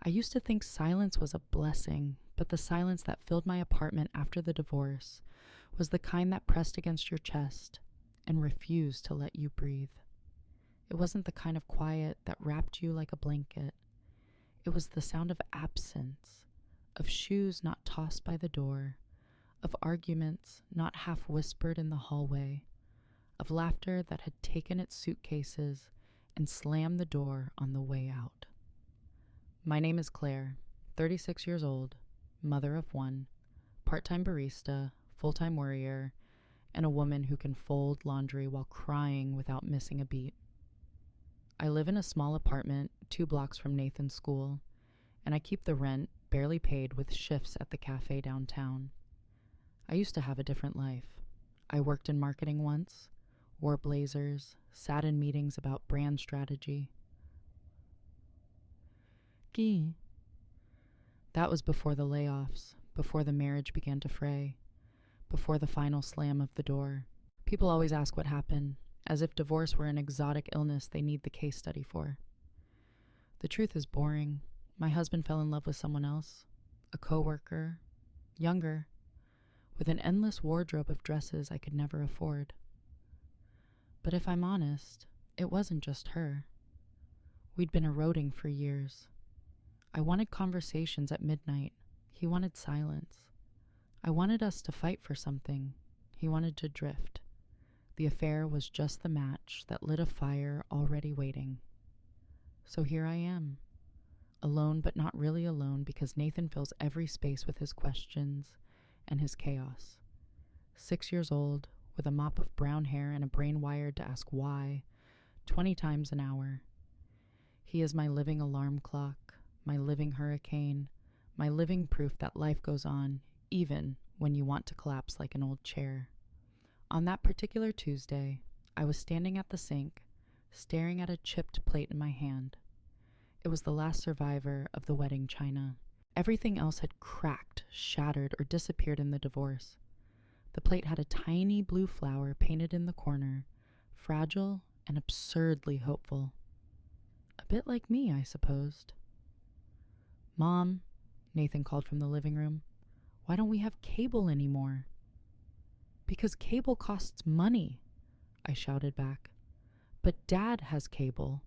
I used to think silence was a blessing, but the silence that filled my apartment after the divorce was the kind that pressed against your chest and refused to let you breathe. It wasn't the kind of quiet that wrapped you like a blanket. It was the sound of absence, of shoes not tossed by the door, of arguments not half whispered in the hallway, of laughter that had taken its suitcases and slammed the door on the way out. My name is Claire, 36 years old, mother of one, part-time barista, full-time worrier, and a woman who can fold laundry while crying without missing a beat. I live in a small apartment 2 blocks from Nathan's school, and I keep the rent barely paid with shifts at the cafe downtown. I used to have a different life. I worked in marketing once, wore blazers, sat in meetings about brand strategy. Guy. That was before the layoffs, before the marriage began to fray, before the final slam of the door. People always ask what happened, as if divorce were an exotic illness they need the case study for. The truth is boring. My husband fell in love with someone else, a coworker, younger, with an endless wardrobe of dresses I could never afford. But if I'm honest, it wasn't just her. We'd been eroding for years. I wanted conversations at midnight. He wanted silence. I wanted us to fight for something. He wanted to drift. The affair was just the match that lit a fire already waiting. So here I am, alone but not really alone, because Nathan fills every space with his questions and his chaos. 6 years old, with a mop of brown hair and a brain wired to ask why 20 times an hour. He is my living alarm clock, my living hurricane, my living proof that life goes on, even when you want to collapse like an old chair. On that particular Tuesday, I was standing at the sink, staring at a chipped plate in my hand. It was the last survivor of the wedding china. Everything else had cracked, shattered, or disappeared in the divorce. The plate had a tiny blue flower painted in the corner, fragile and absurdly hopeful. A bit like me, I supposed. "Mom," Nathan called from the living room, "why don't we have cable anymore?" "Because cable costs money," I shouted back. "But Dad has cable."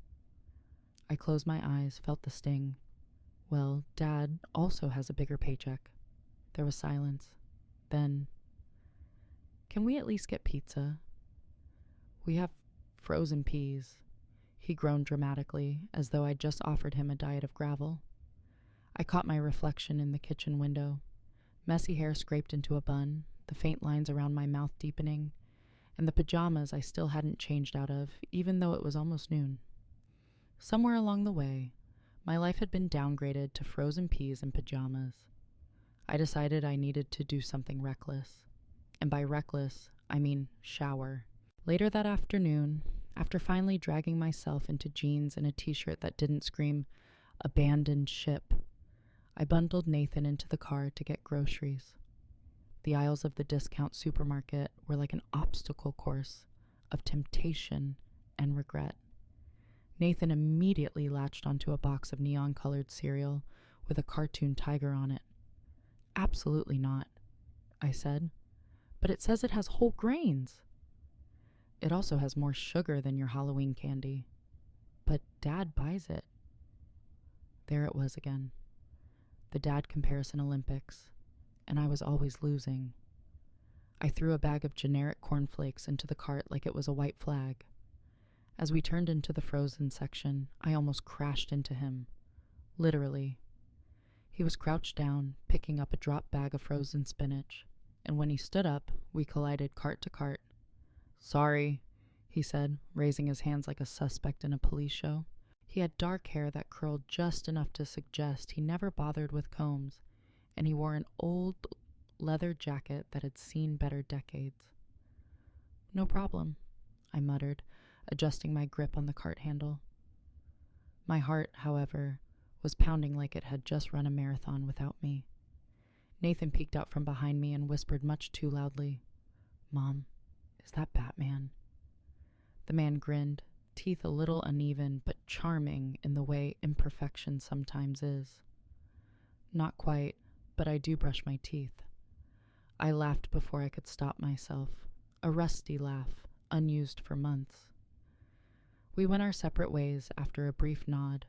I closed my eyes, felt the sting. Well, Dad also has a bigger paycheck. There was silence. Then, "Can we at least get pizza?" "We have frozen peas." He groaned dramatically, as though I'd just offered him a diet of gravel. I caught my reflection in the kitchen window. Messy hair scraped into a bun, the faint lines around my mouth deepening, and the pajamas I still hadn't changed out of, even though it was almost noon. Somewhere along the way, my life had been downgraded to frozen peas and pajamas. I decided I needed to do something reckless. And by reckless, I mean shower. Later that afternoon, after finally dragging myself into jeans and a t-shirt that didn't scream "abandoned ship," I bundled Nathan into the car to get groceries. The aisles of the discount supermarket were like an obstacle course of temptation and regret. Nathan immediately latched onto a box of neon-colored cereal with a cartoon tiger on it. "Absolutely not," I said. "But it says it has whole grains." "It also has more sugar than your Halloween candy." "But Dad buys it." There it was again. The dad comparison Olympics, and I was always losing. I threw a bag of generic cornflakes into the cart like it was a white flag. As we turned into the frozen section, I almost crashed into him. Literally. He was crouched down, picking up a drop bag of frozen spinach, and when he stood up, we collided cart to cart. "Sorry," he said, raising his hands like a suspect in a police show. He had dark hair that curled just enough to suggest he never bothered with combs, and he wore an old leather jacket that had seen better decades. "No problem," I muttered, adjusting my grip on the cart handle. My heart, however, was pounding like it had just run a marathon without me. Nathan peeked out from behind me and whispered much too loudly, "Mom, is that Batman?" The man grinned, teeth a little uneven but charming in the way imperfection sometimes is. Not quite, but I do brush my teeth. I laughed before I could stop myself, a rusty laugh, unused for months. We went our separate ways after a brief nod,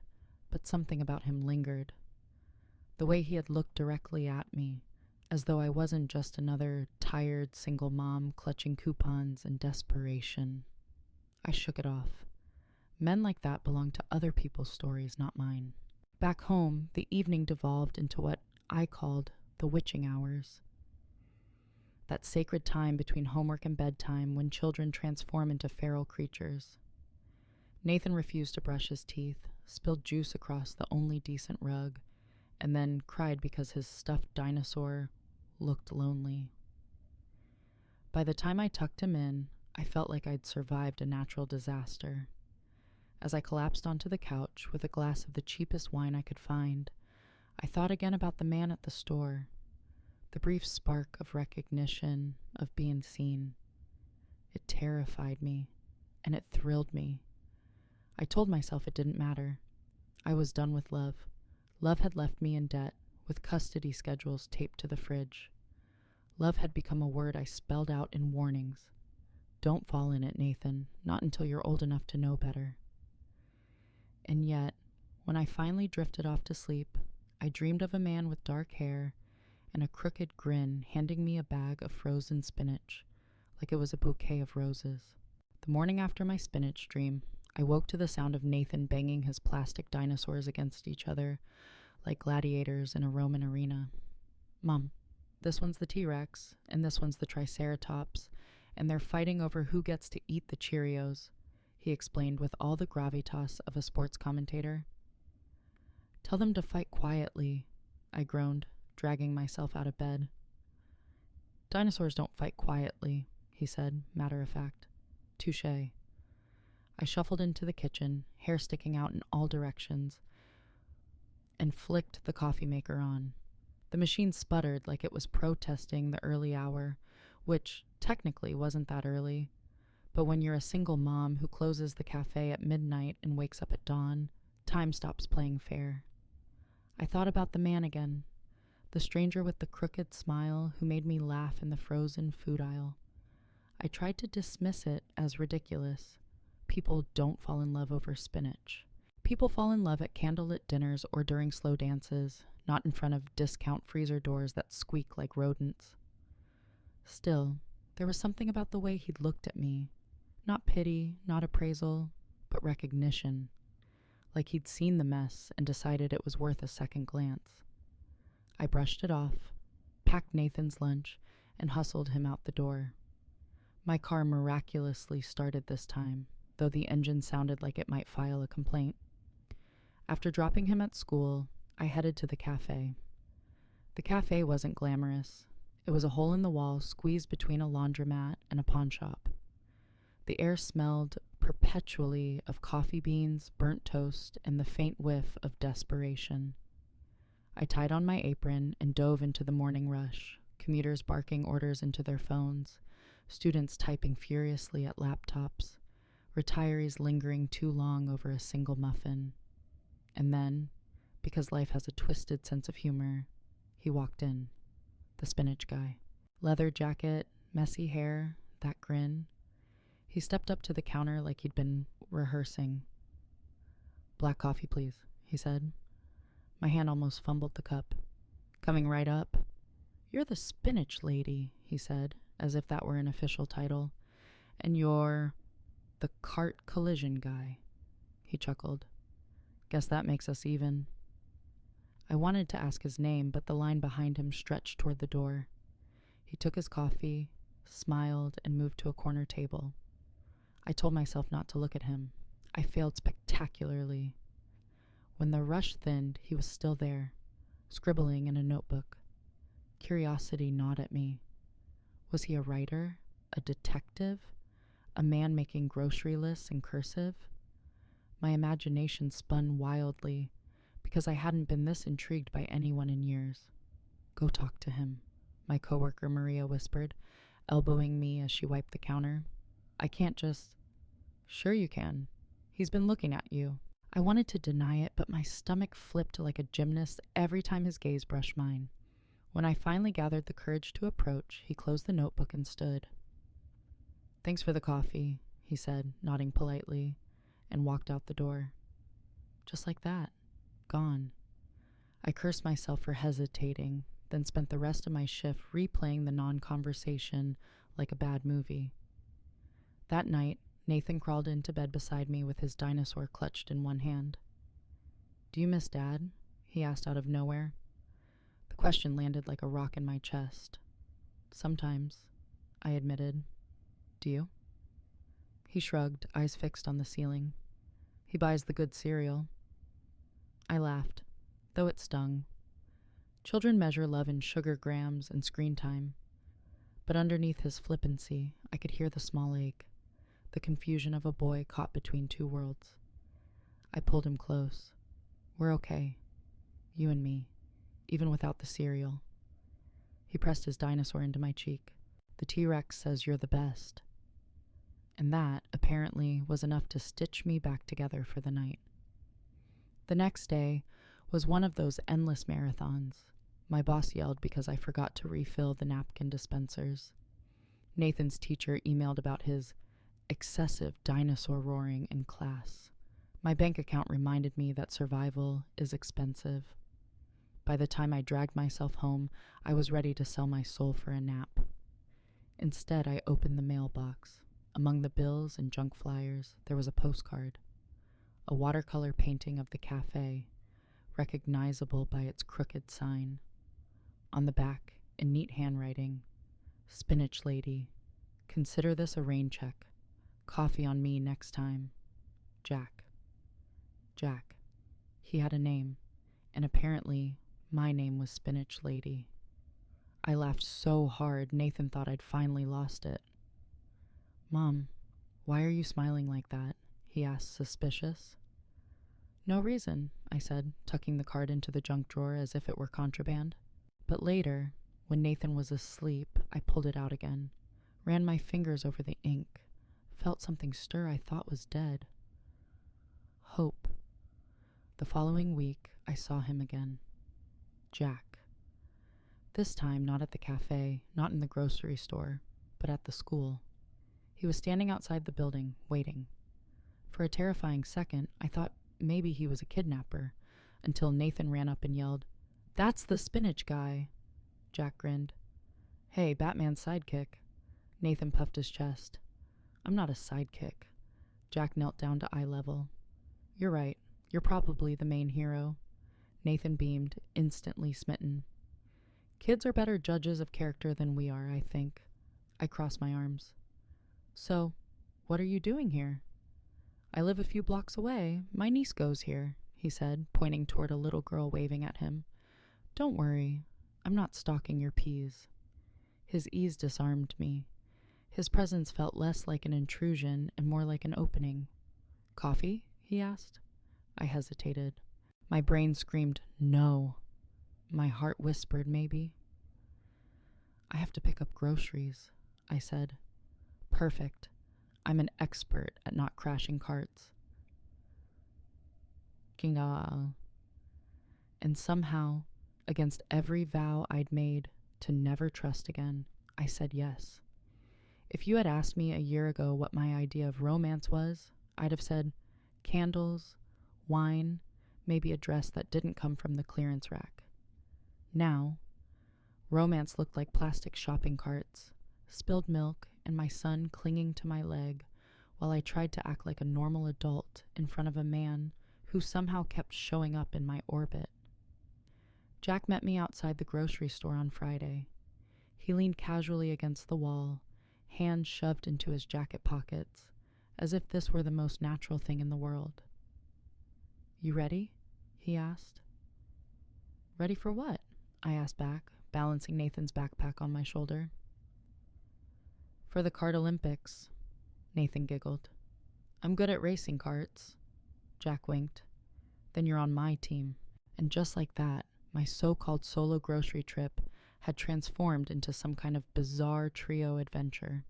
but something about him lingered. The way he had looked directly at me, as though I wasn't just another tired single mom clutching coupons in desperation. I shook it off. Men like that belong to other people's stories, not mine. Back home, the evening devolved into what I called the witching hours. That sacred time between homework and bedtime when children transform into feral creatures. Nathan refused to brush his teeth, spilled juice across the only decent rug, and then cried because his stuffed dinosaur looked lonely. By the time I tucked him in, I felt like I'd survived a natural disaster. As I collapsed onto the couch with a glass of the cheapest wine I could find, I thought again about the man at the store, the brief spark of recognition, of being seen. It terrified me, and it thrilled me. I told myself it didn't matter. I was done with love. Love had left me in debt, with custody schedules taped to the fridge. Love had become a word I spelled out in warnings. Don't fall in it, Nathan, not until you're old enough to know better. And yet, when I finally drifted off to sleep, I dreamed of a man with dark hair and a crooked grin handing me a bag of frozen spinach, like it was a bouquet of roses. The morning after my spinach dream, I woke to the sound of Nathan banging his plastic dinosaurs against each other like gladiators in a Roman arena. Mom, this one's the T-Rex, and this one's the Triceratops, and they're fighting over who gets to eat the Cheerios, he explained with all the gravitas of a sports commentator. Tell them to fight quietly, I groaned, dragging myself out of bed. Dinosaurs don't fight quietly, he said, matter of fact. Touché. I shuffled into the kitchen, hair sticking out in all directions, and flicked the coffee maker on. The machine sputtered like it was protesting the early hour, which technically wasn't that early. But when you're a single mom who closes the cafe at midnight and wakes up at dawn, time stops playing fair. I thought about the man again, the stranger with the crooked smile who made me laugh in the frozen food aisle. I tried to dismiss it as ridiculous. People don't fall in love over spinach. People fall in love at candlelit dinners or during slow dances, not in front of discount freezer doors that squeak like rodents. Still, there was something about the way he'd looked at me. Not pity, not appraisal, but recognition. Like he'd seen the mess and decided it was worth a second glance. I brushed it off, packed Nathan's lunch, and hustled him out the door. My car miraculously started this time, though the engine sounded like it might file a complaint. After dropping him at school, I headed to the cafe. The cafe wasn't glamorous. It was a hole in the wall squeezed between a laundromat and a pawn shop. The air smelled perpetually of coffee beans, burnt toast, and the faint whiff of desperation. I tied on my apron and dove into the morning rush, commuters barking orders into their phones, students typing furiously at laptops, retirees lingering too long over a single muffin. And then, because life has a twisted sense of humor, he walked in, the spinach guy. Leather jacket, messy hair, that grin. He stepped up to the counter like he'd been rehearsing. Black coffee, please, he said. My hand almost fumbled the cup. Coming right up. You're the spinach lady, he said, as if that were an official title. And you're the cart collision guy. He chuckled. Guess that makes us even. I wanted to ask his name, but the line behind him stretched toward the door. He took his coffee, smiled, and moved to a corner table. I told myself not to look at him. I failed spectacularly. When the rush thinned, he was still there, scribbling in a notebook. Curiosity gnawed at me. Was he a writer? A detective? A man making grocery lists in cursive? My imagination spun wildly, because I hadn't been this intrigued by anyone in years. Go talk to him, my coworker Maria whispered, elbowing me as she wiped the counter. I can't just... Sure you can. He's been looking at you. I wanted to deny it, but my stomach flipped like a gymnast every time his gaze brushed mine. When I finally gathered the courage to approach, he closed the notebook and stood. "Thanks for the coffee," he said, nodding politely, and walked out the door. Just like that. Gone. I cursed myself for hesitating, then spent the rest of my shift replaying the non-conversation like a bad movie. That night, Nathan crawled into bed beside me with his dinosaur clutched in one hand. "Do you miss Dad?" he asked out of nowhere. The question landed like a rock in my chest. "Sometimes," I admitted. "Do you?" He shrugged, eyes fixed on the ceiling. "He buys the good cereal." I laughed, though it stung. Children measure love in sugar grams and screen time. But underneath his flippancy, I could hear the small ache, the confusion of a boy caught between two worlds. I pulled him close. "We're okay. You and me, even without the cereal." He pressed his dinosaur into my cheek. "The T-Rex says you're the best." And that, apparently, was enough to stitch me back together for the night. The next day was one of those endless marathons. My boss yelled because I forgot to refill the napkin dispensers. Nathan's teacher emailed about his excessive dinosaur roaring in class. My bank account reminded me that survival is expensive. By the time I dragged myself home, I was ready to sell my soul for a nap. Instead, I opened the mailbox. Among the bills and junk flyers, there was a postcard. A watercolor painting of the cafe, recognizable by its crooked sign. On the back, in neat handwriting, "Spinach Lady. Consider this a rain check. Coffee on me next time. Jack." Jack. He had a name, and apparently my name was Spinach Lady. I laughed so hard Nathan thought I'd finally lost it. "Mom, why are you smiling like that?" he asked, suspicious. "No reason," I said, tucking the card into the junk drawer as if it were contraband. But later, when Nathan was asleep, I pulled it out again, ran my fingers over the ink, felt something stir I thought was dead. Hope. The following week, I saw him again. Jack. This time, not at the cafe, not in the grocery store, but at the school. He was standing outside the building, waiting. For a terrifying second, I thought maybe he was a kidnapper, until Nathan ran up and yelled, "That's the spinach guy!" Jack grinned. "Hey, Batman's sidekick." Nathan puffed his chest. "I'm not a sidekick." Jack knelt down to eye level. "You're right. You're probably the main hero." Nathan beamed, instantly smitten. "Kids are better judges of character than we are, I think." I crossed my arms. "So, what are you doing here?" "I live a few blocks away. My niece goes here," he said, pointing toward a little girl waving at him. "Don't worry. I'm not stalking your peas." His ease disarmed me. His presence felt less like an intrusion and more like an opening. "Coffee?" he asked. I hesitated. My brain screamed, "No." My heart whispered, "Maybe." "I have to pick up groceries," I said. "Perfect. I'm an expert at not crashing carts." And somehow, against every vow I'd made to never trust again, I said yes. If you had asked me a year ago what my idea of romance was, I'd have said candles, wine, maybe a dress that didn't come from the clearance rack. Now, romance looked like plastic shopping carts, spilled milk, and my son clinging to my leg while I tried to act like a normal adult in front of a man who somehow kept showing up in my orbit. Jack met me outside the grocery store on Friday. He leaned casually against the wall, hands shoved into his jacket pockets, as if this were the most natural thing in the world. "You ready?" he asked. "Ready for what?" I asked back, balancing Nathan's backpack on my shoulder. "For the Cart Olympics," Nathan giggled. "I'm good at racing carts." Jack winked. "Then you're on my team." And just like that, my so-called solo grocery trip had transformed into some kind of bizarre trio adventure.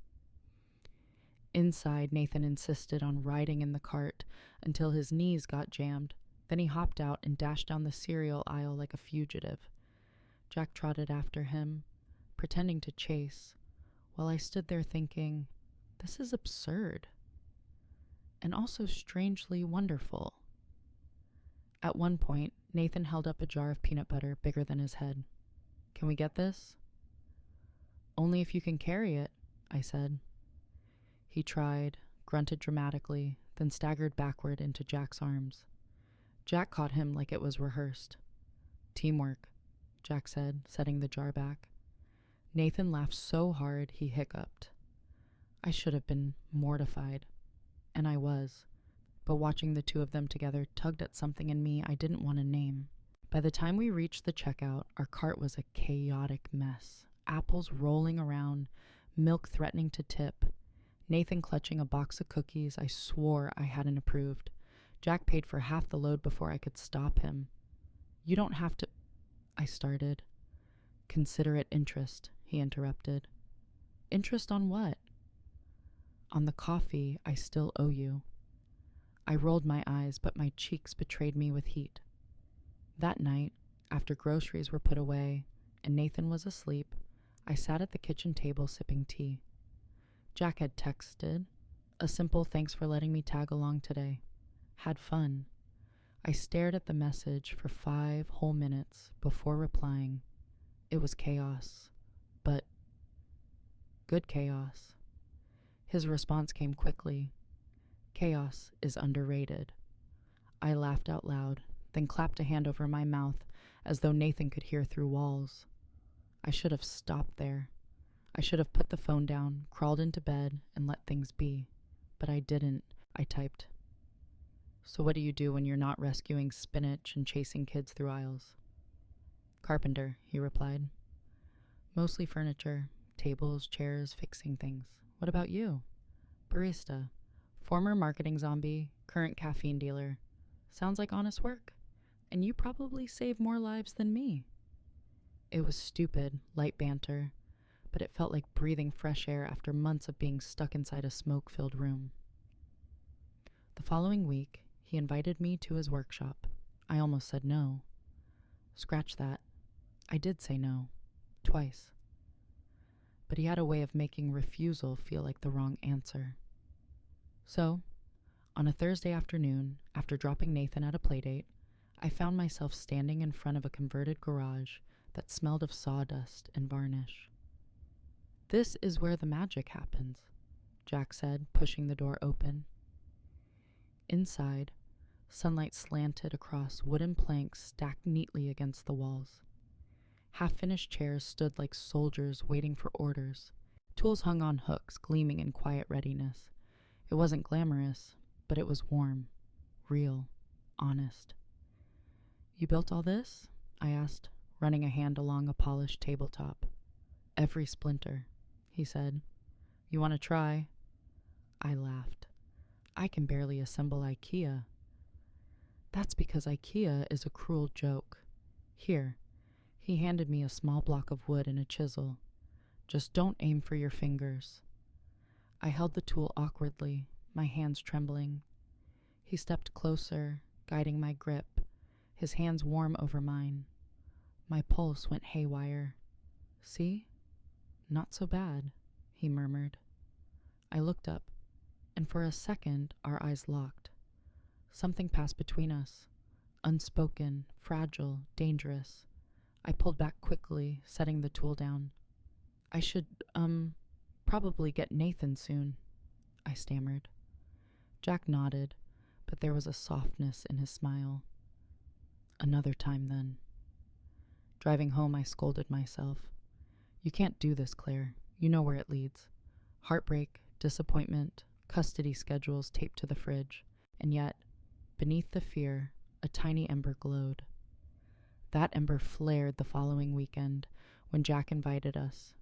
Inside, Nathan insisted on riding in the cart until his knees got jammed. Then he hopped out and dashed down the cereal aisle like a fugitive. Jack trotted after him, pretending to chase, while I stood there thinking, this is absurd, and also strangely wonderful. At one point, Nathan held up a jar of peanut butter bigger than his head. Can we get this? Only if you can carry it, I said. He tried, grunted dramatically, then staggered backward into Jack's arms. Jack caught him like it was rehearsed. Teamwork, Jack said, setting the jar back. Nathan laughed so hard he hiccuped. I should have been mortified, and I was, but watching the two of them together tugged at something in me I didn't want to name. By the time we reached the checkout, our cart was a chaotic mess. Apples rolling around, milk threatening to tip, Nathan clutching a box of cookies I swore I hadn't approved. Jack paid for half the load before I could stop him. You don't have to, I started. Considerate interest, he interrupted. Interest on what? On the coffee I still owe you. I rolled my eyes, but my cheeks betrayed me with heat. That night, after groceries were put away and Nathan was asleep, I sat at the kitchen table sipping tea. Jack had texted, a simple thanks for letting me tag along today. Had fun. I stared at the message for 5 whole minutes before replying. It was chaos, but good chaos. His response came quickly. Chaos is underrated. I laughed out loud, then clapped a hand over my mouth as though Nathan could hear through walls. I should have stopped there. I should have put the phone down, crawled into bed, and let things be. But I didn't. I typed. So what do you do when you're not rescuing spinach and chasing kids through aisles? Carpenter, he replied. Mostly furniture, tables, chairs, fixing things. What about you? Barista. Former marketing zombie, current caffeine dealer. Sounds like honest work. And you probably save more lives than me. It was stupid, light banter, but it felt like breathing fresh air after months of being stuck inside a smoke-filled room. The following week, he invited me to his workshop. I almost said no. Scratch that. I did say no. Twice. But he had a way of making refusal feel like the wrong answer. So, on a Thursday afternoon, after dropping Nathan at a playdate, I found myself standing in front of a converted garage that smelled of sawdust and varnish. This is where the magic happens, Jack said, pushing the door open. Inside, sunlight slanted across wooden planks stacked neatly against the walls. Half-finished chairs stood like soldiers waiting for orders. Tools hung on hooks, gleaming in quiet readiness. It wasn't glamorous, but it was warm, real, honest. You built all this? I asked, running a hand along a polished tabletop. Every splinter, he said. You want to try? I laughed. I can barely assemble IKEA. That's because IKEA is a cruel joke. Here, he handed me a small block of wood and a chisel. Just don't aim for your fingers. I held the tool awkwardly, my hands trembling. He stepped closer, guiding my grip, his hands warm over mine. My pulse went haywire. See? Not so bad, he murmured. I looked up, and for a second our eyes locked. Something passed between us, unspoken, fragile, dangerous. I pulled back quickly, setting the tool down. I should, probably get Nathan soon, I stammered. Jack nodded, but there was a softness in his smile. Another time, then. Driving home, I scolded myself. You can't do this, Claire. You know where it leads. Heartbreak, disappointment, custody schedules taped to the fridge. And yet, beneath the fear, a tiny ember glowed. That ember flared the following weekend when Jack invited us,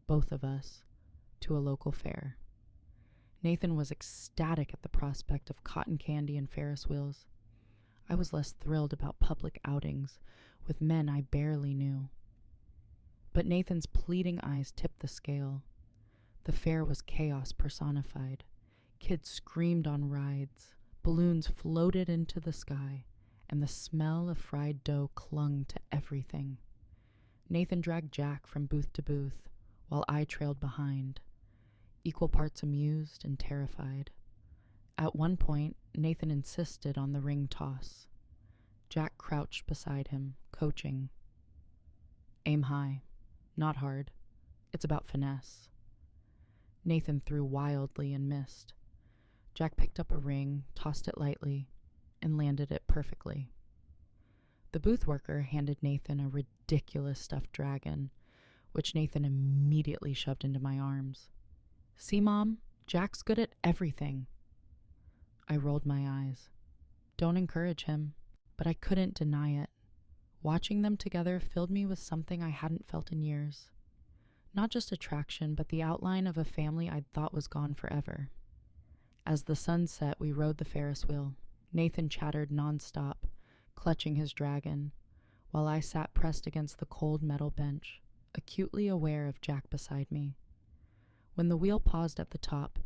both of us, to a local fair. Nathan was ecstatic at the prospect of cotton candy and Ferris wheels. I was less thrilled about public outings with men I barely knew. But Nathan's pleading eyes tipped the scale. The fair was chaos personified, Kids screamed on rides, balloons floated into the sky, and the smell of fried dough clung to everything. Nathan dragged Jack from booth to booth, while I trailed behind, equal parts amused and terrified. At one point, Nathan insisted on the ring toss. Jack crouched beside him, coaching. Aim high, not hard. It's about finesse. Nathan threw wildly and missed. Jack picked up a ring, tossed it lightly, and landed it perfectly. The booth worker handed Nathan a ridiculous stuffed dragon, which Nathan immediately shoved into my arms. See, Mom? Jack's good at everything. I rolled my eyes. Don't encourage him. But I couldn't deny it. Watching them together filled me with something I hadn't felt in years. Not just attraction, but the outline of a family I'd thought was gone forever. As the sun set, we rode the Ferris wheel. Nathan chattered nonstop, clutching his dragon, while I sat pressed against the cold metal bench, acutely aware of Jack beside me. When the wheel paused at the top,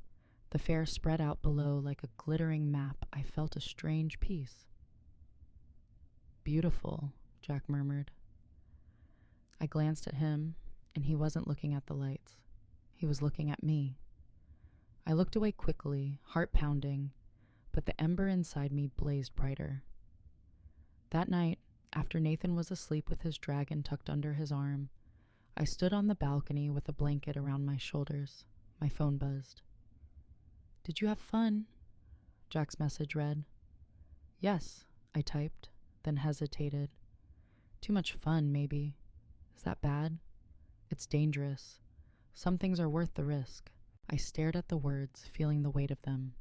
the fair spread out below like a glittering map, I felt a strange peace. Beautiful, Jack murmured. I glanced at him, and he wasn't looking at the lights. He was looking at me. I looked away quickly, heart pounding, but the ember inside me blazed brighter. That night, after Nathan was asleep with his dragon tucked under his arm, I stood on the balcony with a blanket around my shoulders. My phone buzzed. Did you have fun? Jack's message read. Yes, I typed, then hesitated. Too much fun, maybe. Is that bad? It's dangerous. Some things are worth the risk. I stared at the words, feeling the weight of them.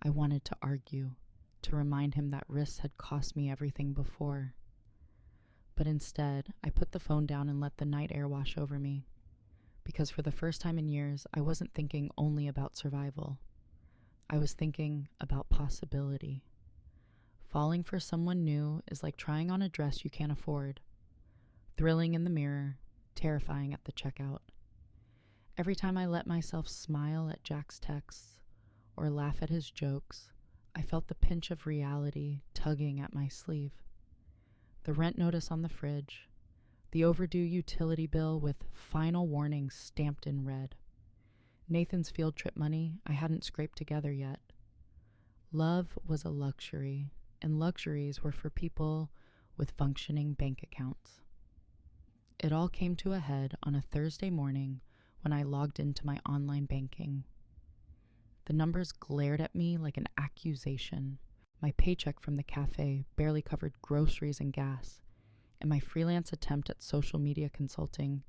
I wanted to argue, to remind him that risks had cost me everything before. But instead, I put the phone down and let the night air wash over me. Because for the first time in years, I wasn't thinking only about survival. I was thinking about possibility. Falling for someone new is like trying on a dress you can't afford. Thrilling in the mirror, terrifying at the checkout. Every time I let myself smile at Jack's texts or laugh at his jokes, I felt the pinch of reality tugging at my sleeve. The rent notice on the fridge, the overdue utility bill with final warning stamped in red. Nathan's field trip money I hadn't scraped together yet. Love was a luxury, and luxuries were for people with functioning bank accounts. It all came to a head on a Thursday morning when I logged into my online banking. The numbers glared at me like an accusation. My paycheck from the cafe barely covered groceries and gas, and my freelance attempt at social media consulting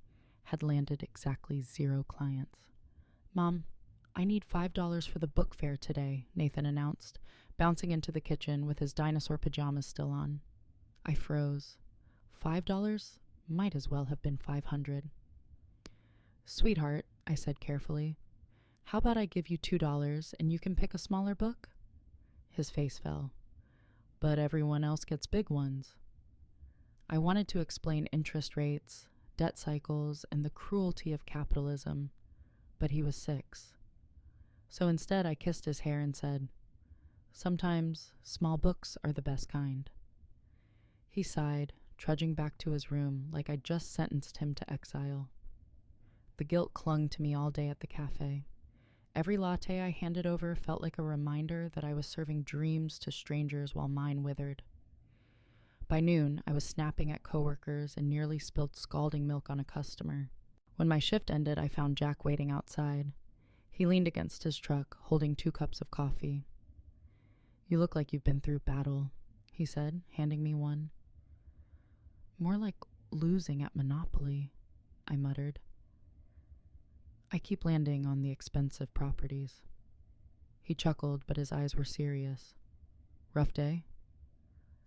had landed exactly 0 clients. Mom, I need $5 for the book fair today, Nathan announced, bouncing into the kitchen with his dinosaur pajamas still on. I froze. $5? Might as well have been $500. Sweetheart, I said carefully, how about I give you $2 and you can pick a smaller book? His face fell. But everyone else gets big ones. I wanted to explain interest rates, debt cycles, and the cruelty of capitalism, but he was 6. So instead I kissed his hair and said, sometimes small books are the best kind. He sighed, trudging back to his room like I'd just sentenced him to exile. The guilt clung to me all day at the cafe. Every latte I handed over felt like a reminder that I was serving dreams to strangers while mine withered. By noon, I was snapping at coworkers and nearly spilled scalding milk on a customer. When my shift ended, I found Jack waiting outside. He leaned against his truck, holding 2 cups of coffee. You look like you've been through battle, he said, handing me one. More like losing at Monopoly, I muttered. I keep landing on the expensive properties. He chuckled, but his eyes were serious. Rough day?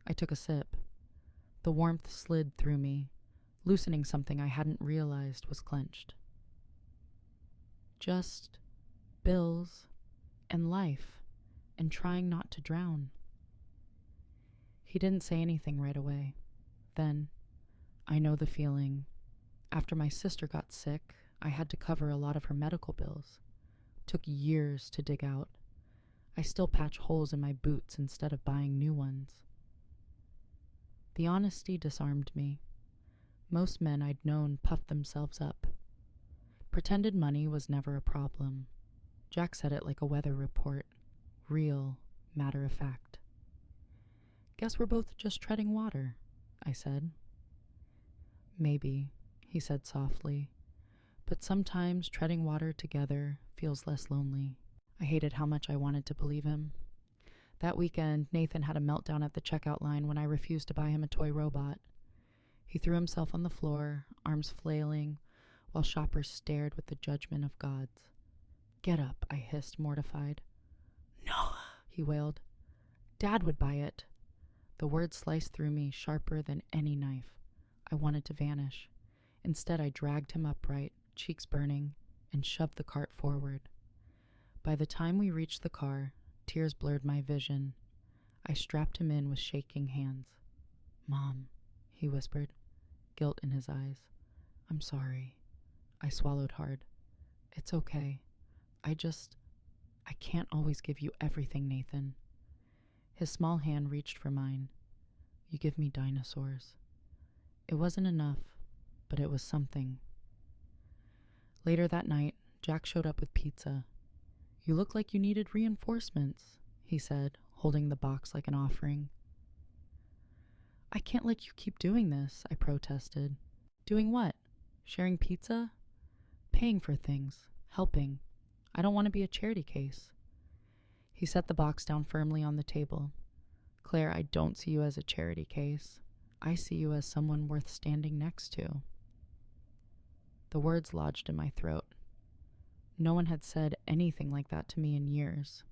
I took a sip. The warmth slid through me, loosening something I hadn't realized was clenched. Just bills and life and trying not to drown. He didn't say anything right away. Then, I know the feeling. After my sister got sick, I had to cover a lot of her medical bills. Took years to dig out. I still patch holes in my boots instead of buying new ones. The honesty disarmed me. Most men I'd known puffed themselves up. Pretended money was never a problem. Jack said it like a weather report. Real, matter of fact. Guess we're both just treading water, I said. Maybe, he said softly, but sometimes treading water together feels less lonely. I hated how much I wanted to believe him. That weekend, Nathan had a meltdown at the checkout line when I refused to buy him a toy robot. He threw himself on the floor, arms flailing, while shoppers stared with the judgment of gods. "Get up," I hissed, mortified. "No," he wailed. "Dad would buy it." The word sliced through me, sharper than any knife. I wanted to vanish. Instead, I dragged him upright, cheeks burning, and shoved the cart forward. By the time we reached the car, tears blurred my vision. I strapped him in with shaking hands. "Mom," he whispered, guilt in his eyes. "I'm sorry." I swallowed hard. "It's okay. I can't always give you everything, Nathan." His small hand reached for mine. "You give me dinosaurs." It wasn't enough, but it was something. Later that night, Jack showed up with pizza. "You look like you needed reinforcements," he said, holding the box like an offering. "I can't let you keep doing this," I protested. "Doing what? Sharing pizza? Paying for things. Helping. I don't want to be a charity case." He set the box down firmly on the table. "Claire, I don't see you as a charity case. I see you as someone worth standing next to." The words lodged in my throat. No one had said anything like that to me in years.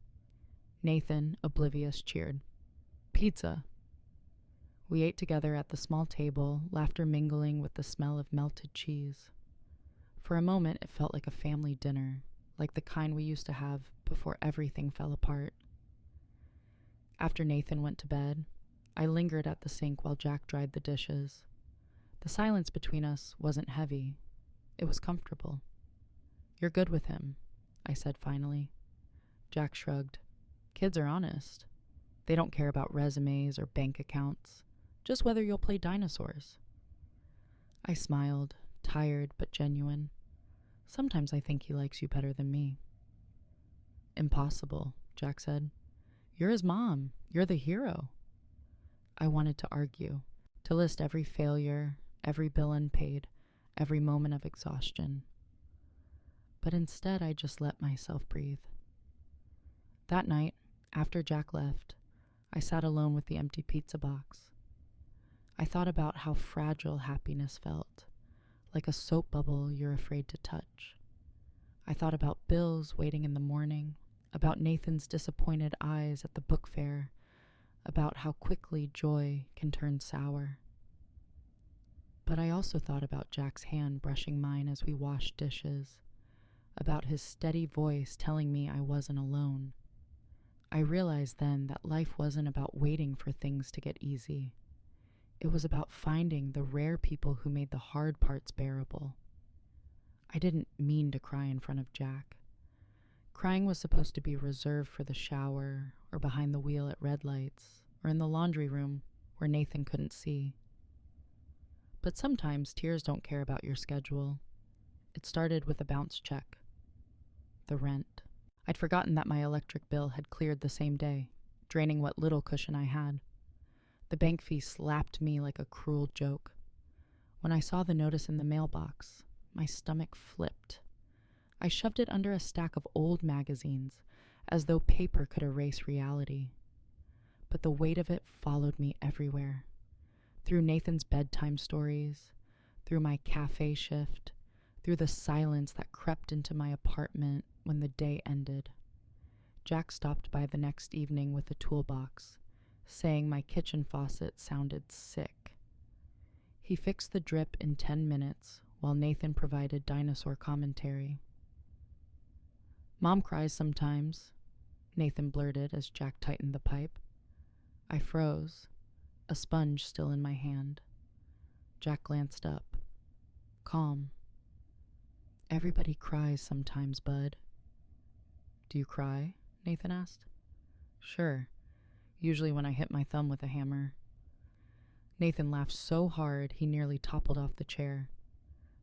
Nathan, oblivious, cheered. "Pizza." We ate together at the small table, laughter mingling with the smell of melted cheese. For a moment, it felt like a family dinner, like the kind we used to have before everything fell apart. After Nathan went to bed, I lingered at the sink while Jack dried the dishes. The silence between us wasn't heavy. It was comfortable. "You're good with him," I said finally. Jack shrugged. "Kids are honest. They don't care about resumes or bank accounts, just whether you'll play dinosaurs." I smiled, tired but genuine. "Sometimes I think he likes you better than me." "Impossible," Jack said. "You're his mom. You're the hero." I wanted to argue, to list every failure, every bill unpaid, every moment of exhaustion. But instead, I just let myself breathe. That night, after Jack left, I sat alone with the empty pizza box. I thought about how fragile happiness felt, like a soap bubble you're afraid to touch. I thought about bills waiting in the morning, about Nathan's disappointed eyes at the book fair, about how quickly joy can turn sour. But I also thought about Jack's hand brushing mine as we washed dishes, about his steady voice telling me I wasn't alone. I realized then that life wasn't about waiting for things to get easy. It was about finding the rare people who made the hard parts bearable. I didn't mean to cry in front of Jack. Crying was supposed to be reserved for the shower, or behind the wheel at red lights, or in the laundry room where Nathan couldn't see. But sometimes tears don't care about your schedule. It started with a bounce check. The rent. I'd forgotten that my electric bill had cleared the same day, draining what little cushion I had. The bank fee slapped me like a cruel joke. When I saw the notice in the mailbox, my stomach flipped. I shoved it under a stack of old magazines, as though paper could erase reality. But the weight of it followed me everywhere. Through Nathan's bedtime stories, through my cafe shift, through the silence that crept into my apartment when the day ended. Jack stopped by the next evening with a toolbox, saying my kitchen faucet sounded sick. He fixed the drip in 10 minutes while Nathan provided dinosaur commentary. "Mom cries sometimes," Nathan blurted as Jack tightened the pipe. I froze, a sponge still in my hand. Jack glanced up, calm. "Everybody cries sometimes, bud." "Do you cry?" Nathan asked. Sure, usually when I hit my thumb with a hammer. Nathan laughed so hard he nearly toppled off the chair.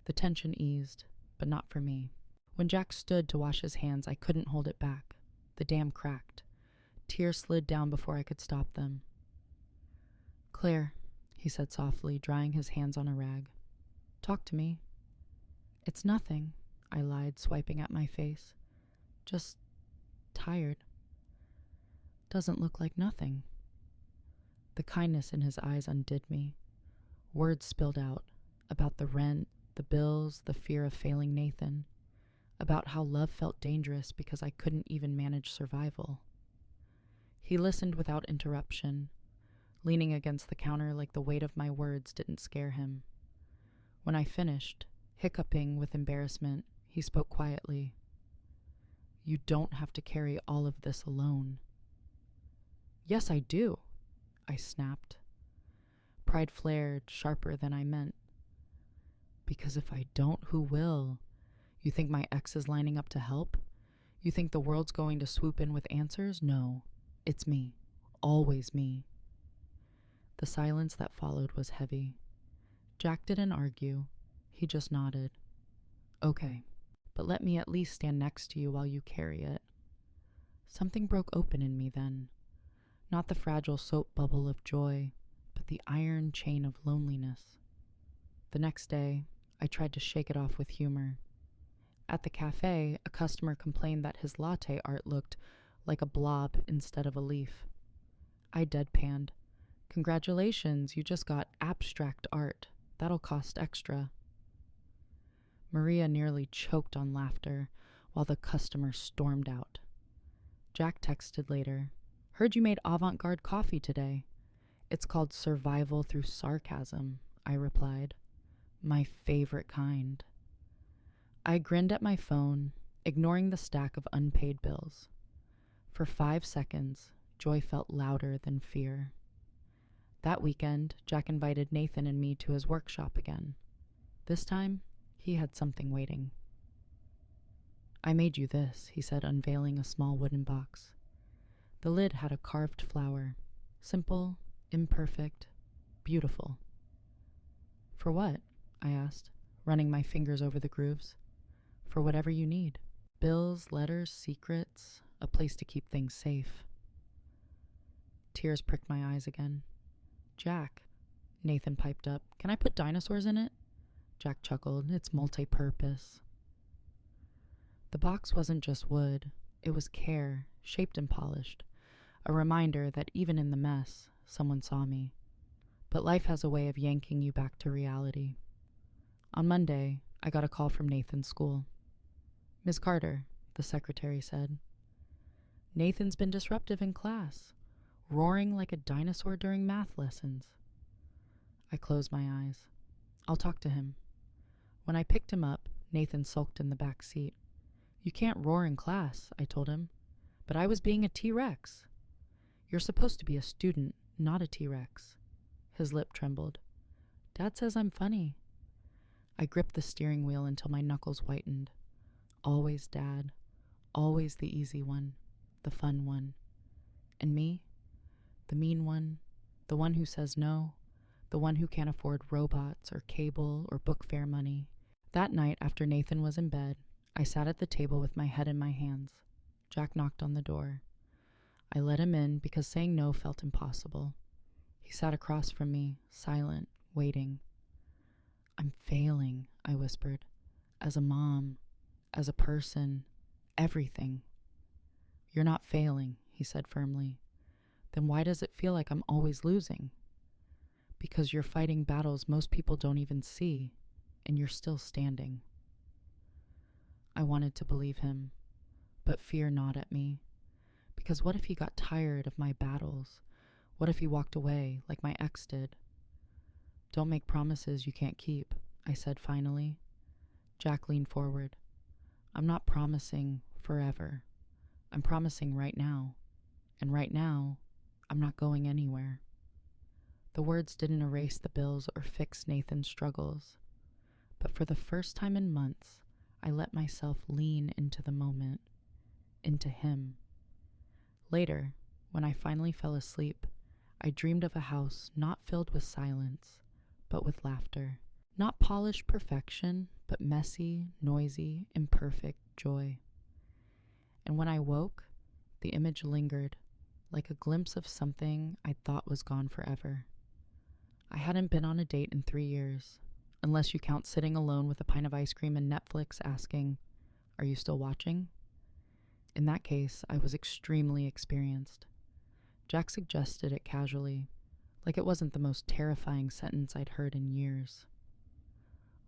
The tension eased, but not for me. When Jack stood to wash his hands, I couldn't hold it back. The dam cracked. Tears slid down before I could stop them. "Claire," he said softly, drying his hands on a rag. "Talk to me." "It's nothing," I lied, swiping at my face. "Just tired." "Doesn't look like nothing." The kindness in his eyes undid me. Words spilled out about the rent, the bills, the fear of failing Nathan, about how love felt dangerous because I couldn't even manage survival. He listened without interruption, leaning against the counter like the weight of my words didn't scare him. When I finished, hiccuping with embarrassment, he spoke quietly. "You don't have to carry all of this alone." "Yes, I do," I snapped. Pride flared, sharper than I meant. "Because if I don't, who will? You think my ex is lining up to help? You think the world's going to swoop in with answers? No, it's me. Always me." The silence that followed was heavy. Jack didn't argue. He just nodded. "Okay, but let me at least stand next to you while you carry it." Something broke open in me then. Not the fragile soap bubble of joy, but the iron chain of loneliness. The next day, I tried to shake it off with humor. At the cafe, a customer complained that his latte art looked like a blob instead of a leaf. I deadpanned. "Congratulations, you just got abstract art. That'll cost extra." Maria nearly choked on laughter while the customer stormed out. Jack texted later, "Heard you made avant-garde coffee today." "It's called survival through sarcasm," I replied. "My favorite kind." I grinned at my phone, ignoring the stack of unpaid bills. For 5 seconds, joy felt louder than fear. That weekend, Jack invited Nathan and me to his workshop again. This time, he had something waiting. "I made you this," he said, unveiling a small wooden box. The lid had a carved flower. Simple, imperfect, beautiful. "For what?" I asked, running my fingers over the grooves. "For whatever you need. Bills, letters, secrets, a place to keep things safe." Tears pricked my eyes again. "Jack," Nathan piped up, "can I put dinosaurs in it?" Jack chuckled. "It's multi-purpose." The box wasn't just wood. It was care, shaped and polished. A reminder that even in the mess, someone saw me. But life has a way of yanking you back to reality. On Monday, I got a call from Nathan's school. "Miss Carter," the secretary said. "Nathan's been disruptive in class, roaring like a dinosaur during math lessons." I closed my eyes. "I'll talk to him." When I picked him up, Nathan sulked in the back seat. "You can't roar in class," I told him. "But I was being a T-Rex." "You're supposed to be a student, not a T-Rex." His lip trembled. "Dad says I'm funny." I gripped the steering wheel until my knuckles whitened. Always Dad. Always the easy one. The fun one. And me? The mean one. The one who says no. The one who can't afford robots or cable or book fare money. That night, after Nathan was in bed, I sat at the table with my head in my hands. Jack knocked on the door. I let him in because saying no felt impossible. He sat across from me, silent, waiting. "I'm failing," I whispered. "As a mom, as a person, everything." "You're not failing," he said firmly. "Then why does it feel like I'm always losing?" "Because you're fighting battles most people don't even see, and you're still standing." I wanted to believe him, but fear gnawed at me. Because what if he got tired of my battles? What if he walked away, like my ex did? "Don't make promises you can't keep," I said finally. Jack leaned forward. "I'm not promising forever. I'm promising right now. And right now, I'm not going anywhere." The words didn't erase the bills or fix Nathan's struggles. But for the first time in months, I let myself lean into the moment, into him. Later, When I finally fell asleep, I dreamed of a house not filled with silence, but with laughter. Not polished perfection, but messy, noisy, imperfect joy. And when I woke, the image lingered, like a glimpse of something I thought was gone forever. I hadn't been on a date in 3 years, unless you count sitting alone with a pint of ice cream and Netflix asking, "Are you still watching?" In that case, I was extremely experienced. Jack suggested it casually, like it wasn't the most terrifying sentence I'd heard in years.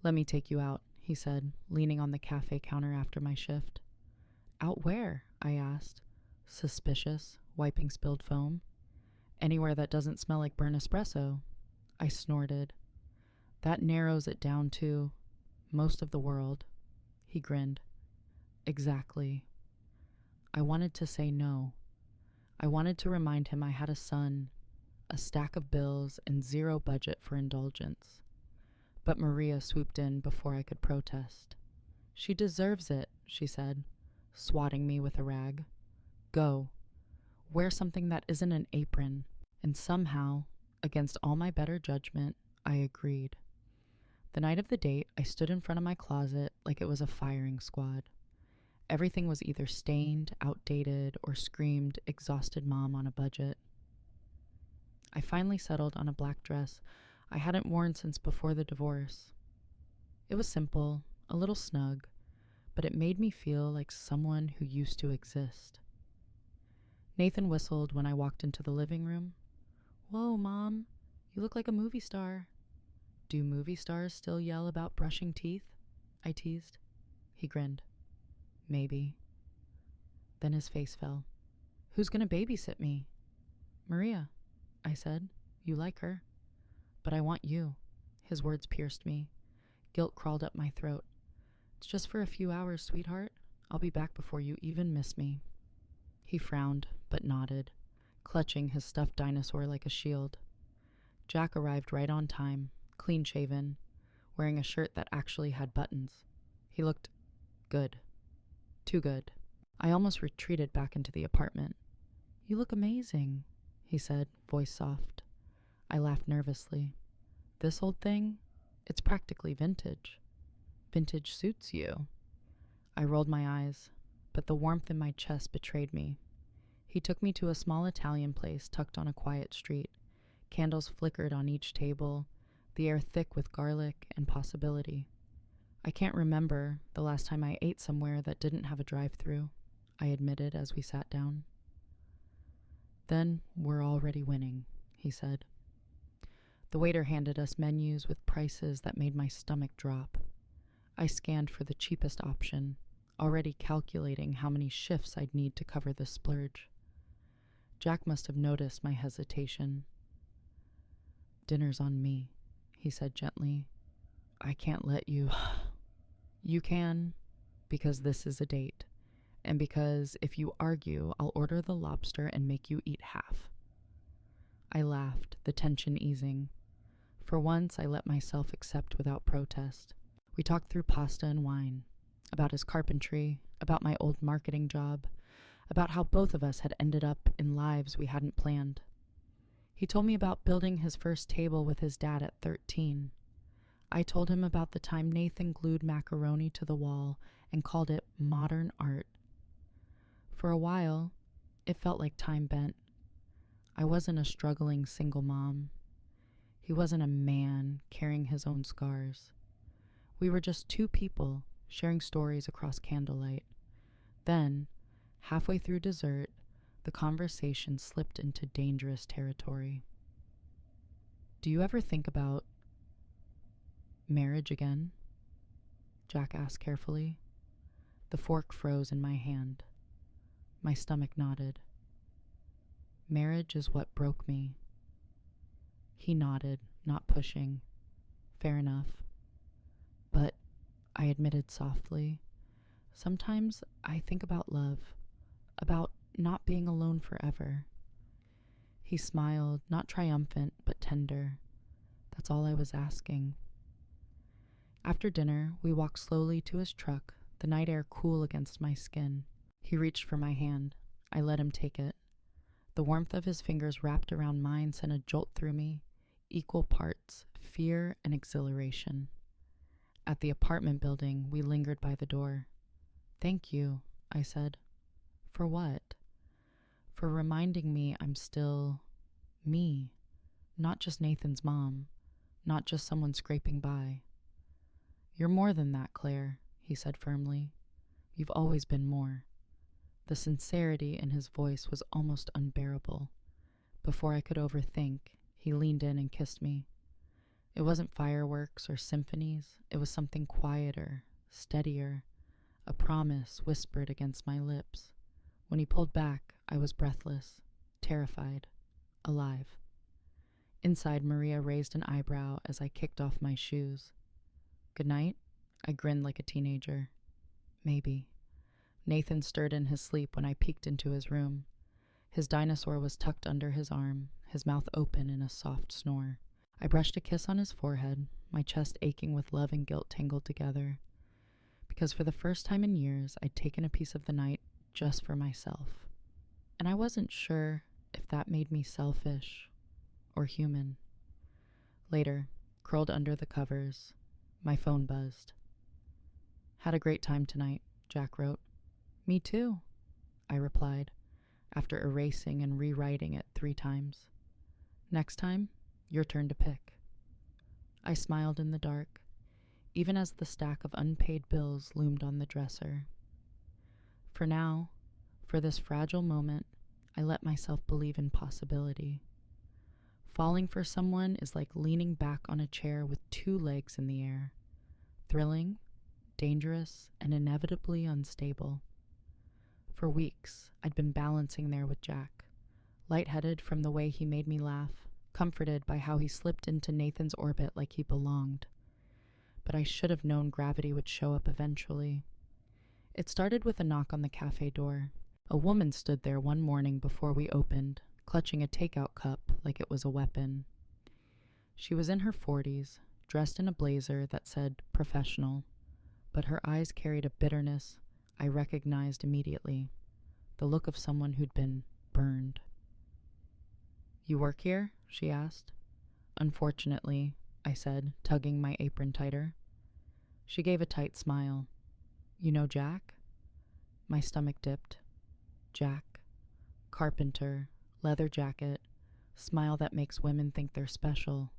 "Let me take you out," he said, leaning on the cafe counter after my shift. "Out where?" I asked, suspicious, wiping spilled foam. "Anywhere that doesn't smell like burnt espresso." I snorted. "That narrows it down to most of the world." He grinned. "Exactly." I wanted to say no. I wanted to remind him I had a son, a stack of bills, and zero budget for indulgence. But Maria swooped in before I could protest. "She deserves it," she said, swatting me with a rag. "Go. Wear something that isn't an apron." And somehow, against all my better judgment, I agreed. The night of the date, I stood in front of my closet like it was a firing squad. Everything was either stained, outdated, or screamed exhausted mom on a budget. I finally settled on a black dress I hadn't worn since before the divorce. It was simple, a little snug, but it made me feel like someone who used to exist. Nathan whistled when I walked into the living room. "Whoa, Mom, you look like a movie star." "Do movie stars still yell about brushing teeth?" I teased. He grinned. "Maybe." Then his face fell. "Who's gonna babysit me?" "Maria," I said. "You like her." "But I want you." His words pierced me. Guilt crawled up my throat. "It's just for a few hours, sweetheart. I'll be back before you even miss me." He frowned, but nodded, clutching his stuffed dinosaur like a shield. Jack arrived right on time, clean-shaven, wearing a shirt that actually had buttons. He looked good. Too good. I almost retreated back into the apartment. "You look amazing," he said, voice soft. I laughed nervously. "This old thing? It's practically vintage." "Vintage suits you." I rolled my eyes, but the warmth in my chest betrayed me. He took me to a small Italian place tucked on a quiet street. Candles flickered on each table, the air thick with garlic and possibility. "I can't remember the last time I ate somewhere that didn't have a drive-through," I admitted as we sat down. "Then we're already winning," he said. The waiter handed us menus with prices that made my stomach drop. I scanned for the cheapest option, already calculating how many shifts I'd need to cover the splurge. Jack must have noticed my hesitation. "Dinner's on me," he said gently. "I can't let you." "You can, because this is a date, and because if you argue, I'll order the lobster and make you eat half." I laughed, the tension easing. For once, I let myself accept without protest. We talked through pasta and wine, about his carpentry, about my old marketing job, about how both of us had ended up in lives we hadn't planned. He told me about building his first table with his dad at 13. I told him about the time Nathan glued macaroni to the wall and called it modern art. For a while, it felt like time bent. I wasn't a struggling single mom. He wasn't a man carrying his own scars. We were just two people sharing stories across candlelight. Then, halfway through dessert, the conversation slipped into dangerous territory. "Do you ever think about marriage again?" Jack asked carefully. The fork froze in my hand. My stomach nodded. "Marriage is what broke me." He nodded, not pushing. "Fair enough." "But," I admitted softly, "sometimes I think about love, about not being alone forever." He smiled, not triumphant, but tender. That's all I was asking. After dinner, we walked slowly to his truck, the night air cool against my skin. He reached for my hand. I let him take it. The The warmth of his fingers wrapped around mine sent a jolt through me, equal parts fear and exhilaration. At the apartment building, we lingered by the door. "Thank you," I said. "For what?" "For reminding me I'm still me, not just Nathan's mom, not just someone scraping by." "You're more than that, Claire," he said firmly. "You've always been more." The sincerity in his voice was almost unbearable. Before I could overthink, he leaned in and kissed me. It wasn't fireworks or symphonies. It was something quieter, steadier, a promise whispered against my lips. When he pulled back, I was breathless, terrified, alive. Inside, Maria raised an eyebrow as I kicked off my shoes. "Good night?" I grinned like a teenager. "Maybe." Nathan stirred in his sleep when I peeked into his room. His dinosaur was tucked under his arm, his mouth open in a soft snore. I brushed a kiss on his forehead, my chest aching with love and guilt tangled together. Because for the first time in years, I'd taken a piece of the night just for myself. And I wasn't sure if that made me selfish or human. Later, curled under the covers, my phone buzzed. "Had a great time tonight," Jack wrote. "Me too," I replied, after erasing and rewriting it 3 times. "Next time, your turn to pick." I smiled in the dark, even as the stack of unpaid bills loomed on the dresser. For now, for this fragile moment, I let myself believe in possibility. Falling for someone is like leaning back on a chair with 2 legs in the air. Thrilling, dangerous, and inevitably unstable. For weeks, I'd been balancing there with Jack, lightheaded from the way he made me laugh, comforted by how he slipped into Nathan's orbit like he belonged. But I should have known gravity would show up eventually. It started with a knock on the cafe door. A woman stood there one morning before we opened, clutching a takeout cup like it was a weapon. She was in her 40s, dressed in a blazer that said professional, but her eyes carried a bitterness I recognized immediately, the look of someone who'd been burned. "You work here?" she asked. "Unfortunately," I said, tugging my apron tighter. She gave a tight smile. "You know Jack?" My stomach dipped. Jack. Carpenter, leather jacket, smile that makes women think they're special.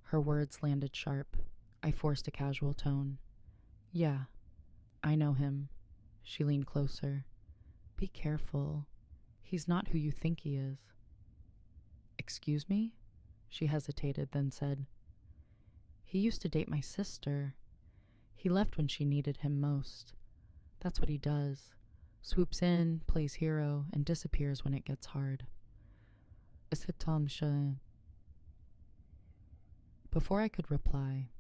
Her words landed sharp. I forced a casual tone. "Yeah, I know him." She leaned closer. "Be careful. He's not who you think he is." "Excuse me?" She hesitated, then said, "He used to date my sister. He left when she needed him most. That's what he does. Swoops in, plays hero, and disappears when it gets hard." Before I could reply,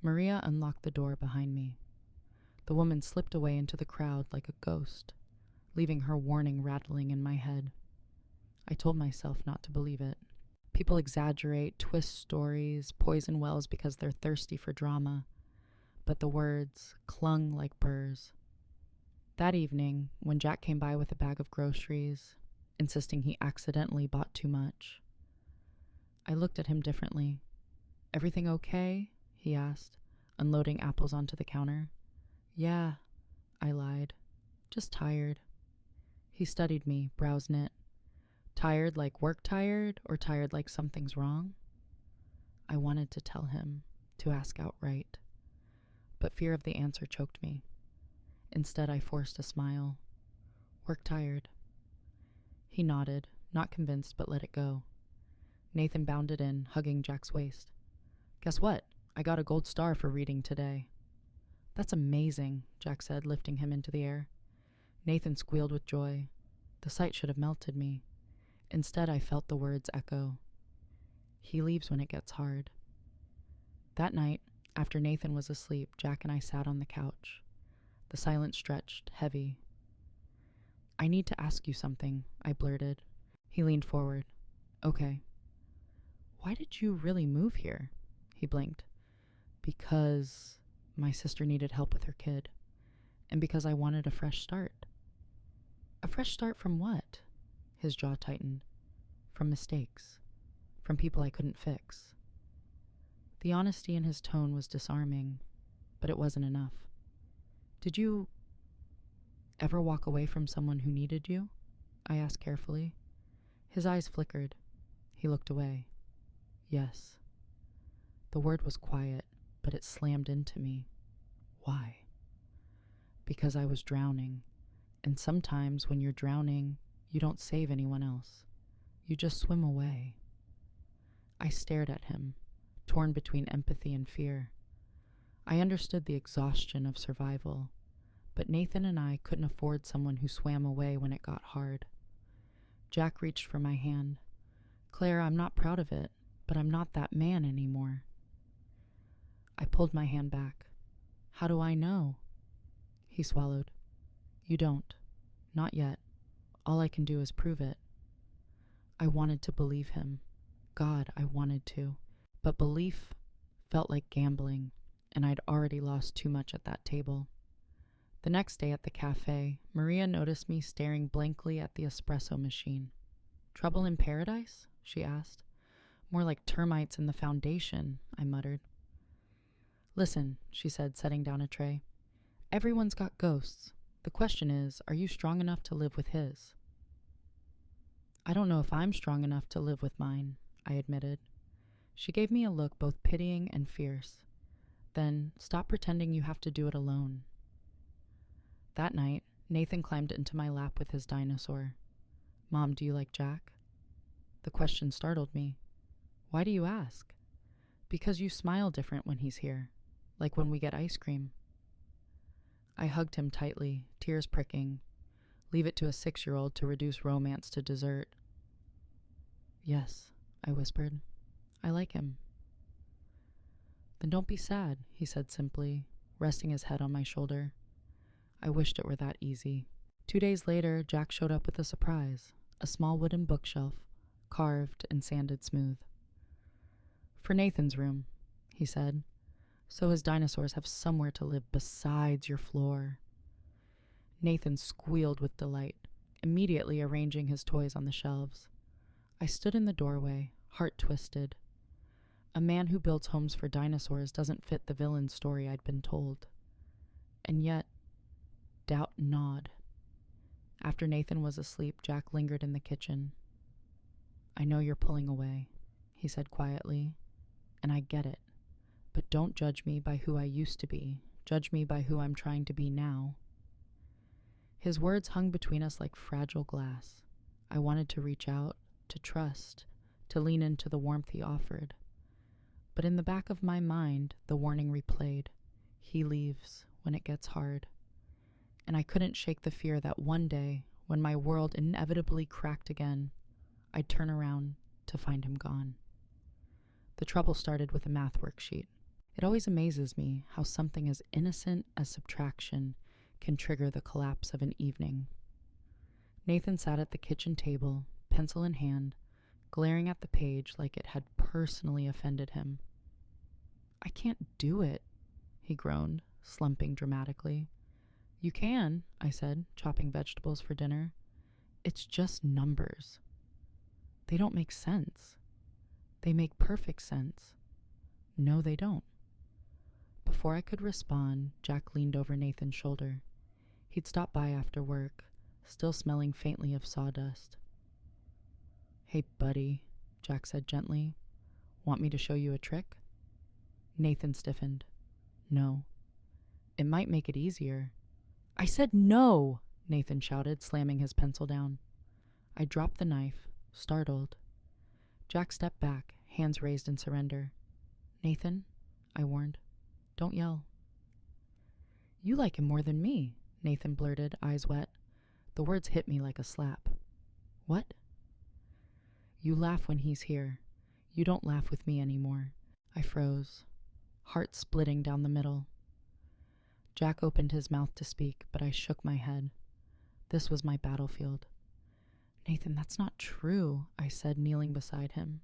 Maria unlocked the door behind me. The woman slipped away into the crowd like a ghost, leaving her warning rattling in my head. I told myself not to believe it. People exaggerate, twist stories, poison wells because they're thirsty for drama. But the words clung like burrs. That evening, when Jack came by with a bag of groceries, insisting he accidentally bought too much, I looked at him differently. "Everything okay?" he asked, unloading apples onto the counter. "Yeah," I lied. "Just tired." He studied me, brows knit. Tired like work tired, or tired like something's wrong? I wanted to tell him, to ask outright, but fear of the answer choked me. Instead, I forced a smile. "Work tired." He nodded, not convinced, but let it go. Nathan bounded in, hugging Jack's waist. "Guess what? I got a gold star for reading today." "That's amazing," Jack said, lifting him into the air. Nathan squealed with joy. The sight should have melted me. Instead, I felt the words echo. "He leaves when it gets hard." That night, after Nathan was asleep, Jack and I sat on the couch. The silence stretched, heavy. "I need to ask you something," I blurted. He leaned forward. "Okay." "Why did you really move here?" He blinked. "Because my sister needed help with her kid. And because I wanted a fresh start." "A fresh start from what?" His jaw tightened. From mistakes. From people I couldn't fix. The honesty in his tone was disarming, but it wasn't enough. Did you ever walk away from someone who needed you? I asked carefully. His eyes flickered. He looked away. Yes. The word was quiet, but it slammed into me. Why? Because I was drowning, and sometimes when you're drowning, you don't save anyone else. You just swim away. I stared at him, torn between empathy and fear. I understood the exhaustion of survival, but Nathan and I couldn't afford someone who swam away when it got hard. Jack reached for my hand. Claire, I'm not proud of it, but I'm not that man anymore. I pulled my hand back. How do I know? He swallowed. You don't. Not yet. All I can do is prove it. I wanted to believe him. God, I wanted to. But belief felt like gambling, and I'd already lost too much at that table. The next day at the cafe, Maria noticed me staring blankly at the espresso machine. Trouble in paradise? She asked. More like termites in the foundation, I muttered. Listen, she said, setting down a tray. Everyone's got ghosts. The question is, are you strong enough to live with his? I don't know if I'm strong enough to live with mine, I admitted. She gave me a look both pitying and fierce. Then, stop pretending you have to do it alone. That night, Nathan climbed into my lap with his dinosaur. Mom, do you like Jack? The question startled me. Why do you ask? Because you smile different when he's here, like when we get ice cream. I hugged him tightly, tears pricking. Leave it to a 6-year-old to reduce romance to dessert. Yes, I whispered. I like him. Then don't be sad, he said simply, resting his head on my shoulder. I wished it were that easy. 2 days later, Jack showed up with a surprise, a small wooden bookshelf, carved and sanded smooth. For Nathan's room, he said, so his dinosaurs have somewhere to live besides your floor. Nathan squealed with delight, immediately arranging his toys on the shelves. I stood in the doorway, heart twisted. A man who builds homes for dinosaurs doesn't fit the villain story I'd been told. And yet, doubt gnawed. After Nathan was asleep, Jack lingered in the kitchen. I know you're pulling away, he said quietly, and I get it. But don't judge me by who I used to be. Judge me by who I'm trying to be now. His words hung between us like fragile glass. I wanted to reach out, to trust, to lean into the warmth he offered. But in the back of my mind, the warning replayed. He leaves when it gets hard. And I couldn't shake the fear that one day, when my world inevitably cracked again, I'd turn around to find him gone. The trouble started with a math worksheet. It always amazes me how something as innocent as subtraction can trigger the collapse of an evening. Nathan sat at the kitchen table, pencil in hand, glaring at the page like it had personally offended him. I can't do it, he groaned, slumping dramatically. You can, I said, chopping vegetables for dinner. It's just numbers. They don't make sense. They make perfect sense. No, they don't. Before I could respond, Jack leaned over Nathan's shoulder. He'd stopped by after work, still smelling faintly of sawdust. Hey, buddy, Jack said gently. Want me to show you a trick? Nathan stiffened. No. It might make it easier. I said no, Nathan shouted, slamming his pencil down. I dropped the knife, startled. Jack stepped back, hands raised in surrender. Nathan, I warned, don't yell. You like him more than me, Nathan blurted, eyes wet. The words hit me like a slap. What? You laugh when he's here. You don't laugh with me anymore. I froze, heart splitting down the middle. Jack opened his mouth to speak, but I shook my head. This was my battlefield. Nathan, that's not true, I said, kneeling beside him.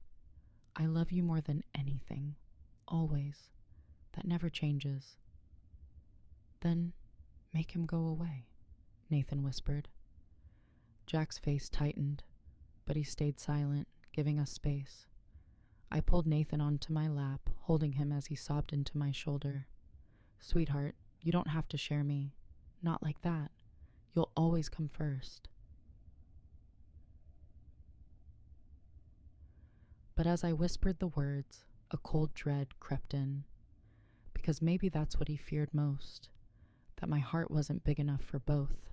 I love you more than anything. Always. That never changes. Then make him go away, Nathan whispered. Jack's face tightened. but he stayed silent, giving us space. I pulled Nathan onto my lap, holding him as he sobbed into my shoulder. "Sweetheart, you don't have to share me. Not like that. You'll always come first." But as I whispered the words, a cold dread crept in, because maybe that's what he feared most, that my heart wasn't big enough for both.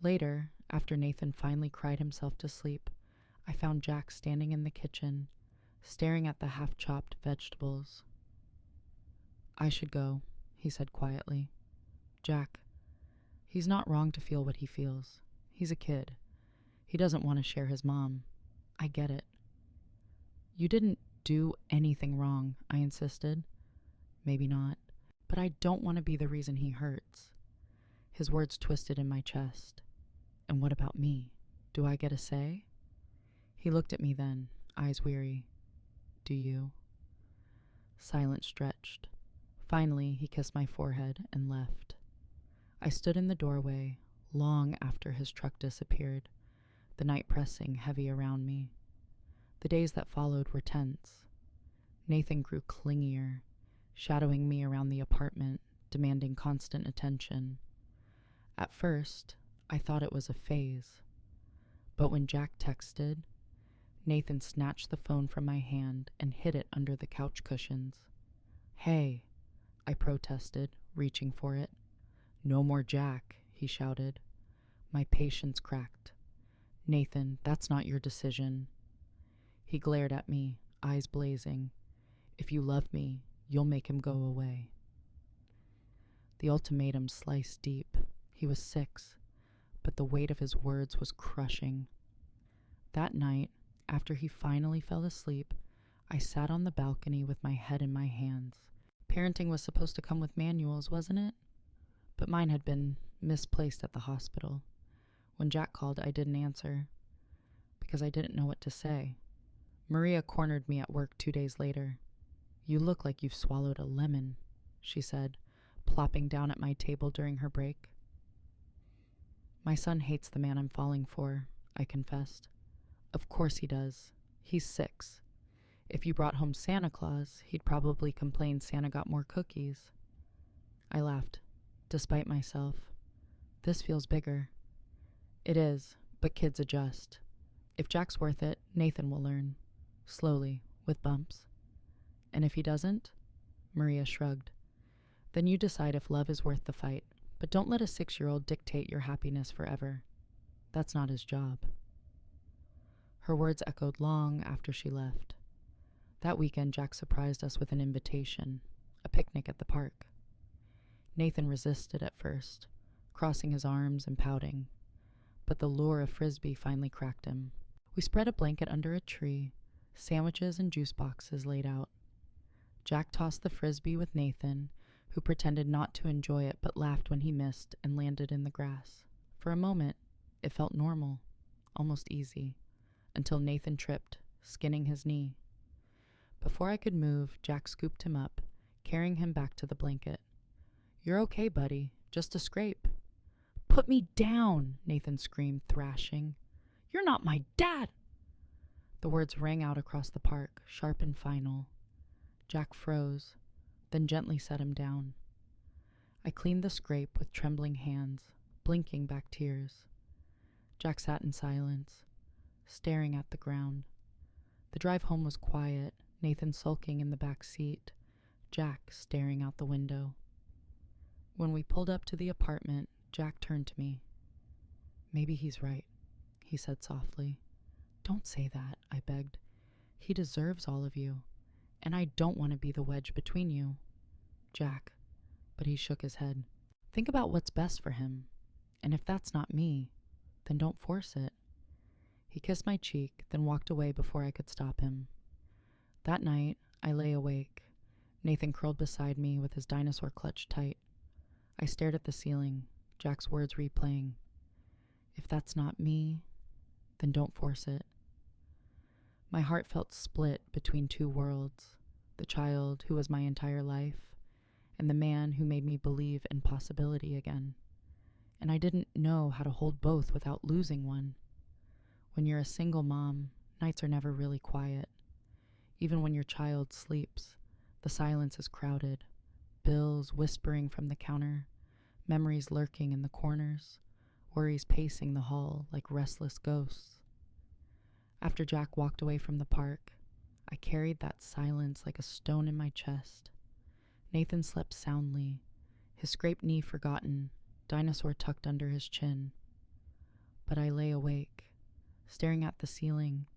Later, after Nathan finally cried himself to sleep, I found Jack standing in the kitchen, staring at the half-chopped vegetables. "I should go," he said quietly. "Jack, he's not wrong to feel what he feels. He's a kid. He doesn't want to share his mom. I get it." "You didn't do anything wrong," I insisted. "Maybe not, but I don't want to be the reason he hurts." His words twisted in my chest. "And what about me? Do I get a say?" He looked at me then, eyes weary. "Do you?" Silence stretched. Finally, he kissed my forehead and left. I stood in the doorway, long after his truck disappeared, the night pressing heavy around me. The days that followed were tense. Nathan grew clingier, shadowing me around the apartment, demanding constant attention. At first, I thought it was a phase. But when Jack texted, Nathan snatched the phone from my hand and hid it under the couch cushions. "Hey," I protested, reaching for it. "No more Jack," he shouted. My patience cracked. "Nathan, that's not your decision." He glared at me, eyes blazing. "If you love me, you'll make him go away." The ultimatum sliced deep. He was 6, but the weight of his words was crushing. That night, after he finally fell asleep, I sat on the balcony with my head in my hands. Parenting was supposed to come with manuals, wasn't it? But mine had been misplaced at the hospital. When Jack called, I didn't answer, because I didn't know what to say. Maria cornered me at work 2 days later. "You look like you've swallowed a lemon," she said, plopping down at my table during her break. "My son hates the man I'm falling for," I confessed. "Of course he does. He's 6. If you brought home Santa Claus, he'd probably complain Santa got more cookies." I laughed, despite myself. "This feels bigger." "It is, but kids adjust. If Jack's worth it, Nathan will learn. Slowly, with bumps. And if he doesn't?" Maria shrugged. "Then you decide if love is worth the fight, but don't let a 6-year-old dictate your happiness forever. That's not his job." Her words echoed long after she left. That weekend, Jack surprised us with an invitation, a picnic at the park. Nathan resisted at first, crossing his arms and pouting, but the lure of Frisbee finally cracked him. We spread a blanket under a tree, sandwiches and juice boxes laid out. Jack tossed the Frisbee with Nathan, who pretended not to enjoy it but laughed when he missed and landed in the grass. For a moment, it felt normal, almost easy, until Nathan tripped, skinning his knee. Before I could move, Jack scooped him up, carrying him back to the blanket. "You're okay, buddy. Just a scrape." "Put me down," Nathan screamed, thrashing. "You're not my dad." The words rang out across the park, sharp and final. Jack froze, then gently set him down. I cleaned the scrape with trembling hands, blinking back tears. Jack sat in silence, staring at the ground. The drive home was quiet, Nathan sulking in the back seat, Jack staring out the window. When we pulled up to the apartment, Jack turned to me. "Maybe he's right," he said softly. "Don't say that," I begged. "He deserves all of you, and I don't want to be the wedge between you." "Jack," but he shook his head. "Think about what's best for him, and if that's not me, then don't force it." He kissed my cheek, then walked away before I could stop him. That night, I lay awake. Nathan curled beside me with his dinosaur clutch tight. I stared at the ceiling, Jack's words replaying. "If that's not me, then don't force it." My heart felt split between two worlds, the child who was my entire life, and the man who made me believe in possibility again. And I didn't know how to hold both without losing one. When you're a single mom, nights are never really quiet. Even when your child sleeps, the silence is crowded, bills whispering from the counter, memories lurking in the corners, worries pacing the hall like restless ghosts. After Jack walked away from the park, I carried that silence like a stone in my chest. Nathan slept soundly, his scraped knee forgotten, dinosaur tucked under his chin. But I lay awake, staring at the ceiling,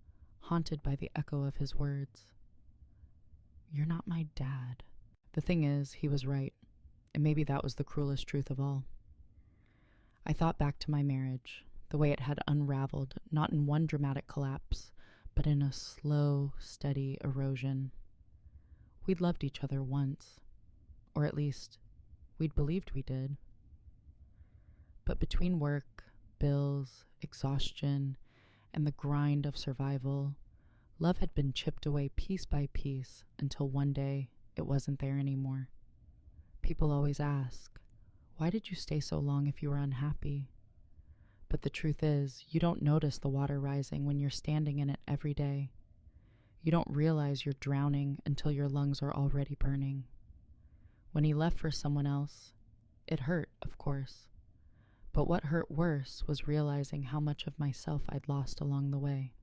haunted by the echo of his words. "You're not my dad." The thing is, he was right, and maybe that was the cruelest truth of all. I thought back to my marriage, the way it had unraveled, not in one dramatic collapse, but in a slow, steady erosion. We'd loved each other once, or at least, we'd believed we did. But between work, bills, exhaustion, and the grind of survival, love had been chipped away piece by piece until one day it wasn't there anymore. People always ask, "Why did you stay so long if you were unhappy?" But the truth is, you don't notice the water rising when you're standing in it every day. You don't realize you're drowning until your lungs are already burning. When he left for someone else, it hurt, of course. But what hurt worse was realizing how much of myself I'd lost along the way.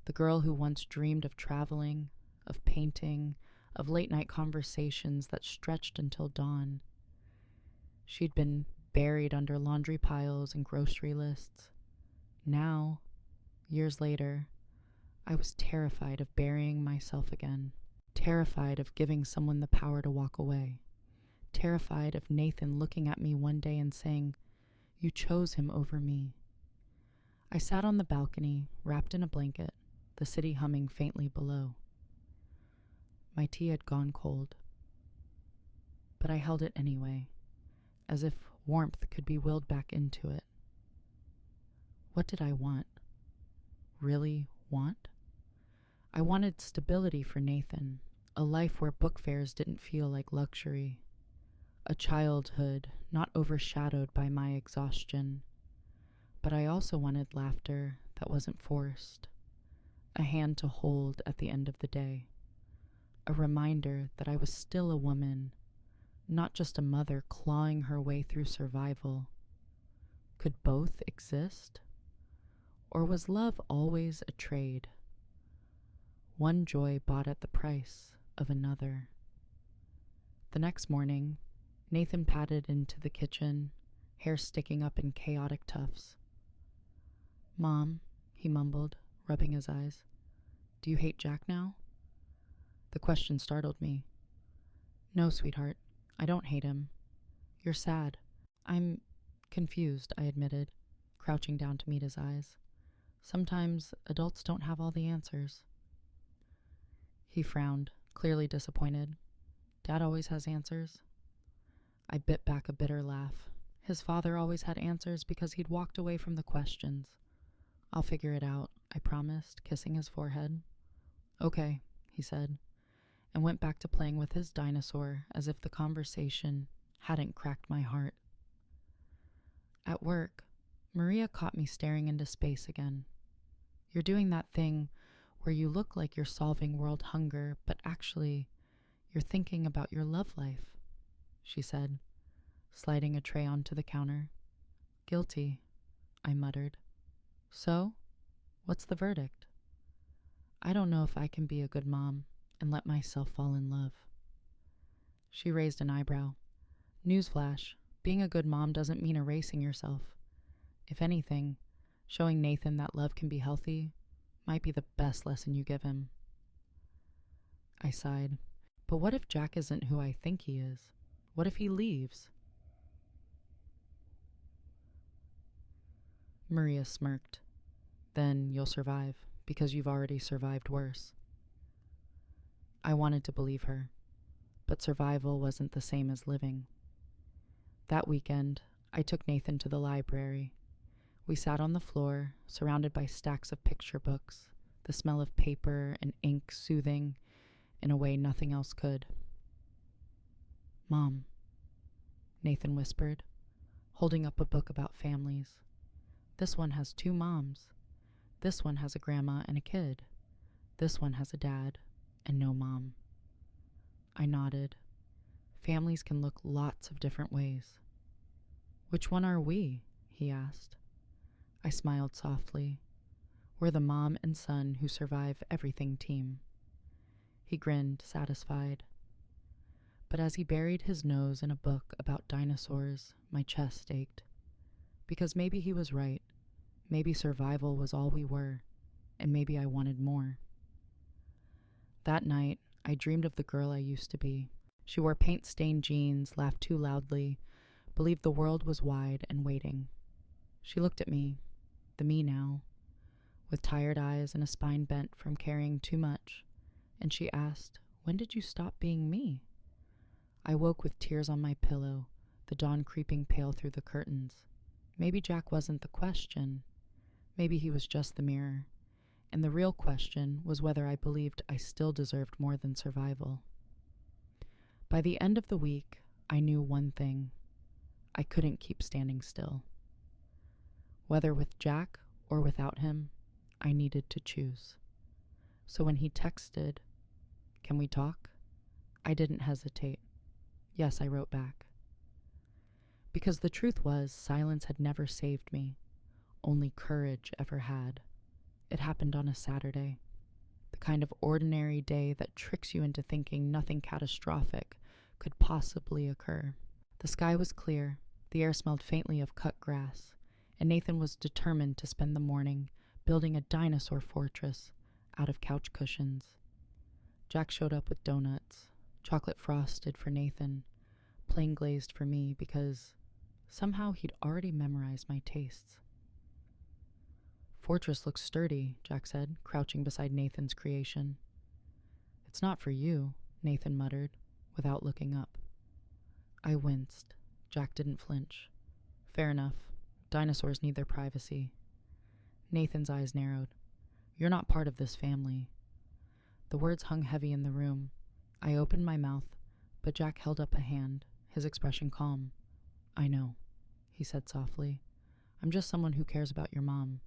The girl who once dreamed of traveling, of painting, of late-night conversations that stretched until dawn. She'd been buried under laundry piles and grocery lists. Now, years later, I was terrified of burying myself again, terrified of giving someone the power to walk away, terrified of Nathan looking at me one day and saying, "You chose him over me." I sat on the balcony, wrapped in a blanket, the city humming faintly below. My tea had gone cold, but I held it anyway, as if warmth could be willed back into it. What did I want? Really want? I wanted stability for Nathan, a life where book fairs didn't feel like luxury, a childhood not overshadowed by my exhaustion. But I also wanted laughter that wasn't forced, a hand to hold at the end of the day, a reminder that I was still a woman, not just a mother clawing her way through survival. Could both exist? Or was love always a trade? One joy bought at the price of another. The next morning, Nathan padded into the kitchen, hair sticking up in chaotic tufts. "Mom," he mumbled, rubbing his eyes, "do you hate Jack now?" The question startled me. "No, sweetheart, I don't hate him. You're sad." "I'm confused," I admitted, crouching down to meet his eyes. "Sometimes adults don't have all the answers." He frowned, clearly disappointed. "Dad always has answers." I bit back a bitter laugh. His father always had answers because he'd walked away from the questions. "I'll figure it out," I promised, kissing his forehead. "Okay," he said, and went back to playing with his dinosaur as if the conversation hadn't cracked my heart. At work, Maria caught me staring into space again. "You're doing that thing where you look like you're solving world hunger, but actually, you're thinking about your love life," she said, sliding a tray onto the counter. "Guilty," I muttered. "So, what's the verdict?" "I don't know if I can be a good mom and let myself fall in love." She raised an eyebrow. "Newsflash, being a good mom doesn't mean erasing yourself. If anything, showing Nathan that love can be healthy might be the best lesson you give him." I sighed. But what if Jack isn't who I think he is? What if he leaves? Maria smirked. "Then you'll survive, because you've already survived worse." I wanted to believe her, but survival wasn't the same as living. That weekend, I took Nathan to the library. We sat on the floor, surrounded by stacks of picture books, the smell of paper and ink soothing in a way nothing else could. "Mom," Nathan whispered, holding up a book about families. "This one has 2 moms. This one has a grandma and a kid. This one has a dad and no mom. I nodded. Families can look lots of different ways. Which one are we? He asked. I smiled softly. We're the mom and son who survive everything team. He grinned, satisfied. But as he buried his nose in a book about dinosaurs, my chest ached. Because maybe he was right. Maybe survival was all we were, and maybe I wanted more. That night, I dreamed of the girl I used to be. She wore paint-stained jeans, laughed too loudly, believed the world was wide and waiting. She looked at me, the me now, with tired eyes and a spine bent from carrying too much, and she asked, "When did you stop being me?" I woke with tears on my pillow, the dawn creeping pale through the curtains. Maybe Jack wasn't the question. Maybe he was just the mirror. And the real question was whether I believed I still deserved more than survival. By the end of the week, I knew one thing. I couldn't keep standing still. Whether with Jack or without him, I needed to choose. So when he texted, "Can we talk?" I didn't hesitate. Yes, I wrote back. Because the truth was, silence had never saved me. Only courage ever had. It happened on a Saturday. The kind of ordinary day that tricks you into thinking nothing catastrophic could possibly occur. The sky was clear, the air smelled faintly of cut grass, and Nathan was determined to spend the morning building a dinosaur fortress out of couch cushions. Jack showed up with donuts, chocolate frosted for Nathan, plain glazed for me because somehow he'd already memorized my tastes. "Fortress looks sturdy," Jack said, crouching beside Nathan's creation. "It's not for you," Nathan muttered, without looking up. I winced. Jack didn't flinch. Fair enough. Dinosaurs need their privacy. Nathan's eyes narrowed. "You're not part of this family." The words hung heavy in the room. I opened my mouth, but Jack held up a hand, his expression calm. "I know," he said softly. "I'm just someone who cares about your mom.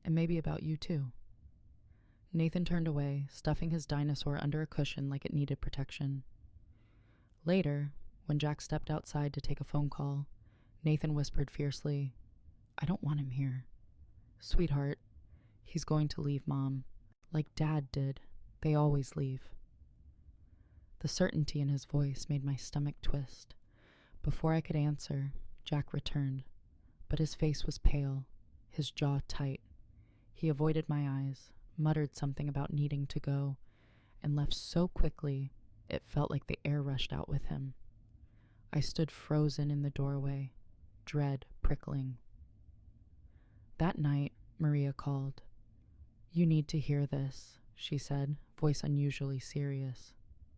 And maybe about you too." Nathan turned away, stuffing his dinosaur under a cushion like it needed protection. Later, when Jack stepped outside to take a phone call, Nathan whispered fiercely, "I don't want him here. Sweetheart, he's going to leave Mom, like Dad did. They always leave." The certainty in his voice made my stomach twist. Before I could answer, Jack returned, but his face was pale, his jaw tight. He avoided my eyes, muttered something about needing to go, and left so quickly it felt like the air rushed out with him. I stood frozen in the doorway, dread prickling. That night, Maria called. "You need to hear this," she said, voice unusually serious.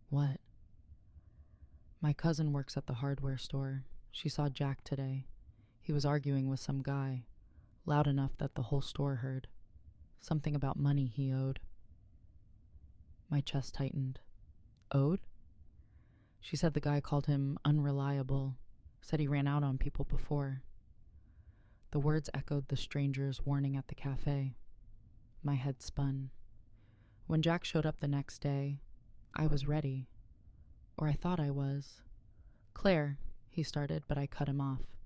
"What?" "My cousin works at the hardware store. She saw Jack today. He was arguing with some guy, loud enough that the whole store heard. Something about money he owed." My chest tightened. "Owed?" She said the guy called him unreliable, said he ran out on people before. The words echoed the stranger's warning at the cafe. My head spun. When Jack showed up the next day, I was ready. Or I thought I was. "Claire," he started, but I cut him off.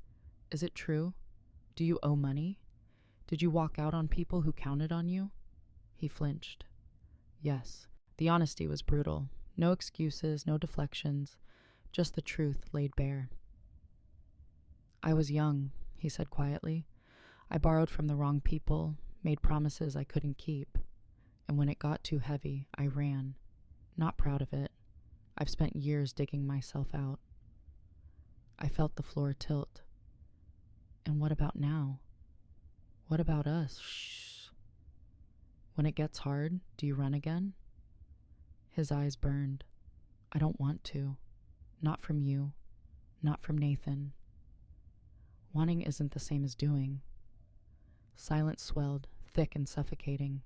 "Is it true? Do you owe money? Did you walk out on people who counted on you?" He flinched. Yes, the honesty was brutal. No excuses, no deflections, just the truth laid bare. "I was young," he said quietly. "I borrowed from the wrong people, made promises I couldn't keep, and when it got too heavy, I ran. Not proud of it. I've spent years digging myself out." I felt the floor tilt. "And what about now? What about us?" "Shh. When it gets hard, do you run again?" His eyes burned. "I don't want to. Not from you. Not from Nathan. Wanting isn't the same as doing." Silence swelled, thick and suffocating.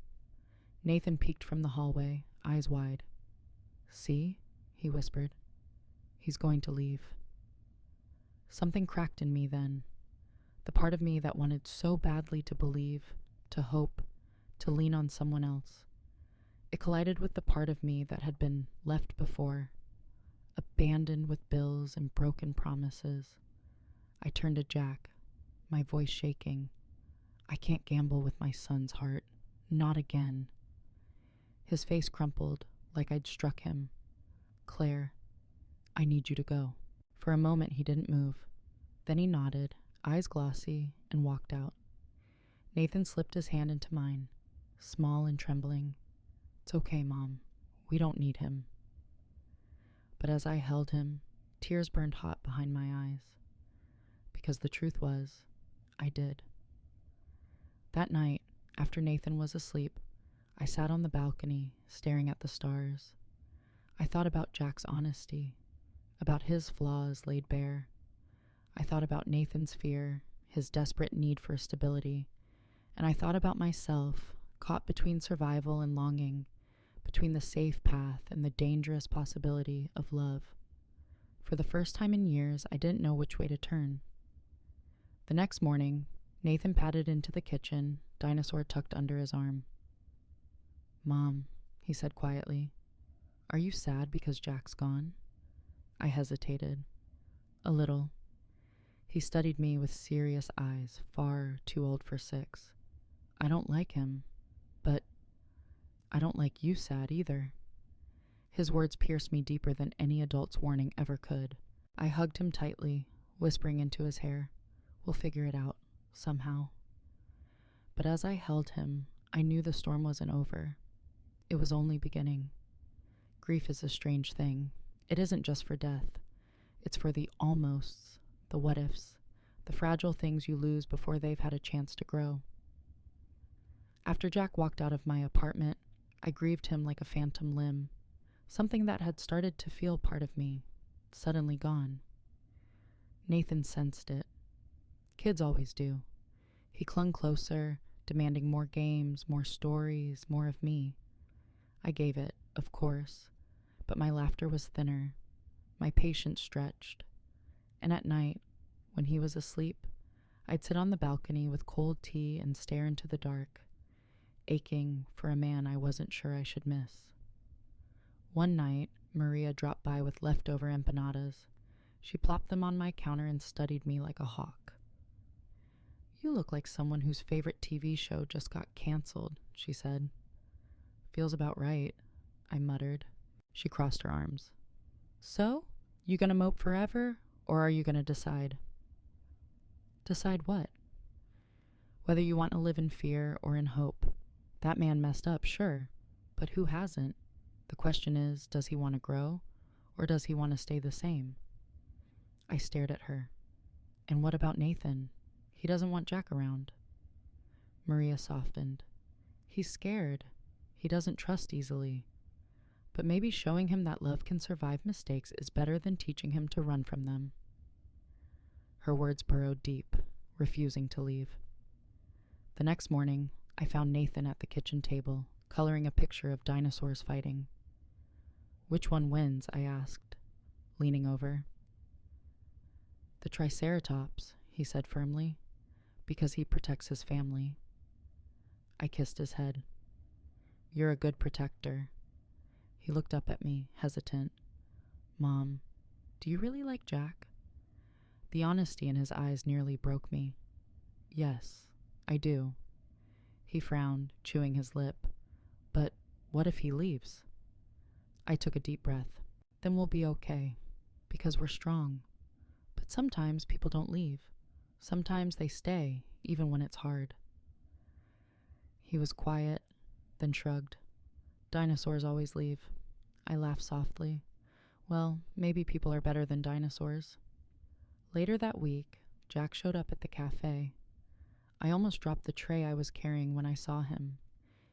Nathan peeked from the hallway, eyes wide. "See?" he whispered. "He's going to leave." Something cracked in me then. The part of me that wanted so badly to believe, to hope, to lean on someone else. It collided with the part of me that had been left before, abandoned with bills and broken promises. I turned to Jack, my voice shaking. I can't gamble with my son's heart. Not again. His face crumpled, like I'd struck him. Claire, I need you to go. For a moment he didn't move. Then he nodded, eyes glossy, and walked out. Nathan slipped his hand into mine, small and trembling. It's okay, Mom. We don't need him. But as I held him, tears burned hot behind my eyes. Because the truth was, I did. That night, after Nathan was asleep, I sat on the balcony, staring at the stars. I thought about Jack's honesty, about his flaws laid bare. I thought about Nathan's fear, his desperate need for stability, and I thought about myself, caught between survival and longing, between the safe path and the dangerous possibility of love. For the first time in years, I didn't know which way to turn. The next morning, Nathan padded into the kitchen, Dinosaur tucked under his arm. Mom, he said quietly, are you sad because Jack's gone? I hesitated. A little. He studied me with serious eyes, far too old for 6. I don't like him, but I don't like you sad either. His words pierced me deeper than any adult's warning ever could. I hugged him tightly, whispering into his hair, we'll figure it out, somehow. But as I held him, I knew the storm wasn't over. It was only beginning. Grief is a strange thing. It isn't just for death. It's for the almosts, the what-ifs, the fragile things you lose before they've had a chance to grow. After Jack walked out of my apartment, I grieved him like a phantom limb, something that had started to feel part of me, suddenly gone. Nathan sensed it. Kids always do. He clung closer, demanding more games, more stories, more of me. I gave it, of course, but my laughter was thinner, my patience stretched, and at night, when he was asleep, I'd sit on the balcony with cold tea and stare into the dark, aching for a man I wasn't sure I should miss. One night, Maria dropped by with leftover empanadas. She plopped them on my counter and studied me like a hawk. You look like someone whose favorite TV show just got canceled, she said. Feels about right, I muttered. She crossed her arms. So, you gonna mope forever, or are you gonna decide? Decide what? Whether you want to live in fear or in hope. That man messed up, sure, but who hasn't? The question is, does he want to grow, or does he want to stay the same? I stared at her. And what about Nathan? He doesn't want Jack around. Maria softened. He's scared. He doesn't trust easily. But maybe showing him that love can survive mistakes is better than teaching him to run from them. Her words burrowed deep, refusing to leave. The next morning, I found Nathan at the kitchen table, coloring a picture of dinosaurs fighting. Which one wins? I asked, leaning over. The Triceratops, he said firmly, because he protects his family. I kissed his head. You're a good protector. He looked up at me, hesitant. Mom, do you really like Jack? The honesty in his eyes nearly broke me. Yes, I do. He frowned, chewing his lip. But what if he leaves? I took a deep breath. Then we'll be okay, because we're strong. But sometimes people don't leave. Sometimes they stay, even when it's hard. He was quiet, then shrugged. Dinosaurs always leave. I laughed softly. Well, maybe people are better than dinosaurs. Later that week, Jack showed up at the cafe. I almost dropped the tray I was carrying when I saw him.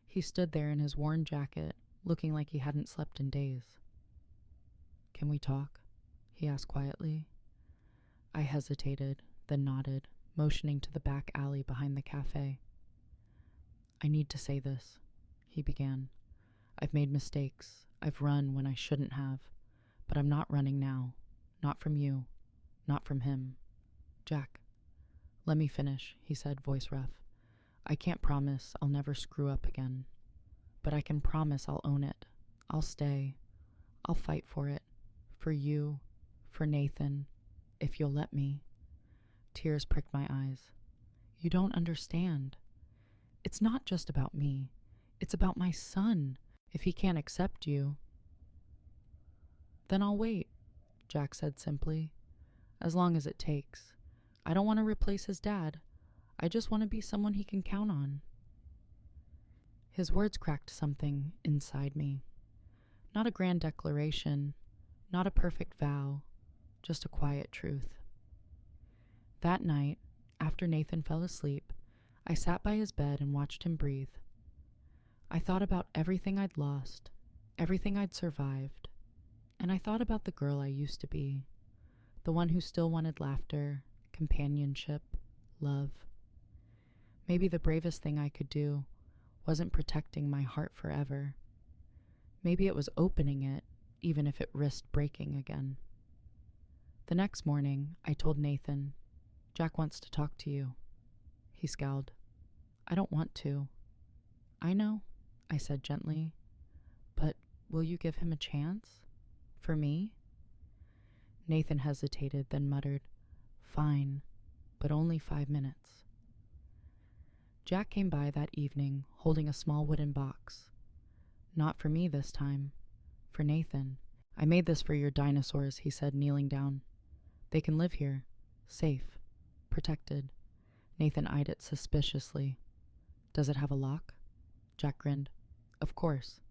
He stood there in his worn jacket, looking like he hadn't slept in days. Can we talk? He asked quietly. I hesitated, then nodded, motioning to the back alley behind the cafe. I need to say this, he began. I've made mistakes. I've run when I shouldn't have. But I'm not running now. Not from you. Not from him. Jack. Let me finish, he said, voice rough. I can't promise I'll never screw up again, but I can promise I'll own it. I'll stay. I'll fight for it. For you, for Nathan, if you'll let me. Tears pricked my eyes. You don't understand. It's not just about me. It's about my son. If he can't accept you, then I'll wait, Jack said simply. As long as it takes. I don't want to replace his dad. I just want to be someone he can count on. His words cracked something inside me. Not a grand declaration, not a perfect vow, just a quiet truth. That night, after Nathan fell asleep, I sat by his bed and watched him breathe. I thought about everything I'd lost, everything I'd survived, and I thought about the girl I used to be, the one who still wanted laughter, companionship, love. Maybe the bravest thing I could do wasn't protecting my heart forever. Maybe it was opening it, even if it risked breaking again. The next morning, I told Nathan, Jack wants to talk to you. He scowled. I don't want to. I know, I said gently, but will you give him a chance? For me? Nathan hesitated, then muttered, Fine, but only 5 minutes. Jack came by that evening, holding a small wooden box. Not for me this time. For Nathan. I made this for your dinosaurs, he said, kneeling down. They can live here. Safe. Protected. Nathan eyed it suspiciously. Does it have a lock? Jack grinned. Of course.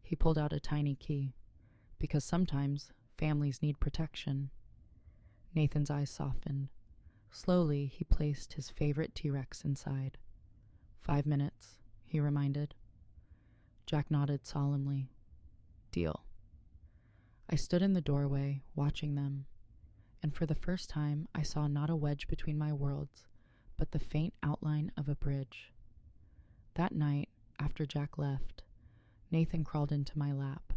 He pulled out a tiny key. Because sometimes families need protection. Nathan's eyes softened. Slowly, he placed his favorite T-Rex inside. 5 minutes, he reminded. Jack nodded solemnly. Deal. I stood in the doorway, watching them, and for the first time I saw not a wedge between my worlds, but the faint outline of a bridge. That night, after Jack left, Nathan crawled into my lap.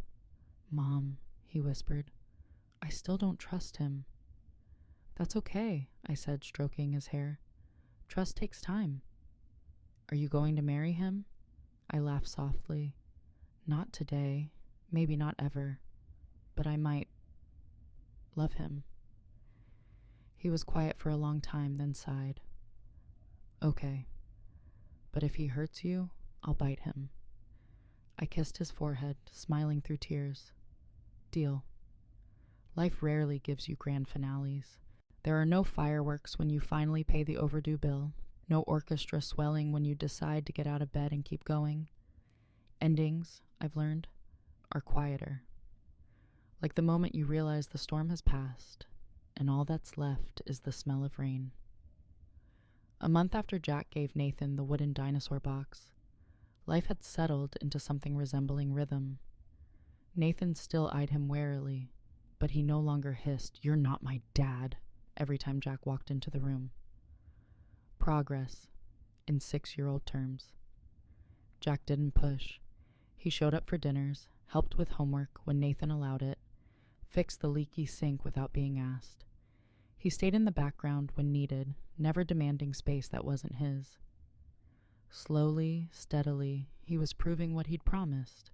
Mom, he whispered, I still don't trust him. That's okay, I said, stroking his hair. Trust takes time. Are you going to marry him? I laughed softly. Not today, maybe not ever, but I might love him. He was quiet for a long time, then sighed. Okay, but if he hurts you, I'll bite him. I kissed his forehead, smiling through tears. Deal. Life rarely gives you grand finales. There are no fireworks when you finally pay the overdue bill, no orchestra swelling when you decide to get out of bed and keep going. Endings, I've learned, are quieter. Like the moment you realize the storm has passed, and all that's left is the smell of rain. A month after Jack gave Nathan the wooden dinosaur box, life had settled into something resembling rhythm. Nathan still eyed him warily, but he no longer hissed, "You're not my dad," every time Jack walked into the room. Progress, in 6-year-old terms. Jack didn't push. He showed up for dinners, helped with homework when Nathan allowed it, fixed the leaky sink without being asked. He stayed in the background when needed, never demanding space that wasn't his. Slowly, steadily, he was proving what he'd promised.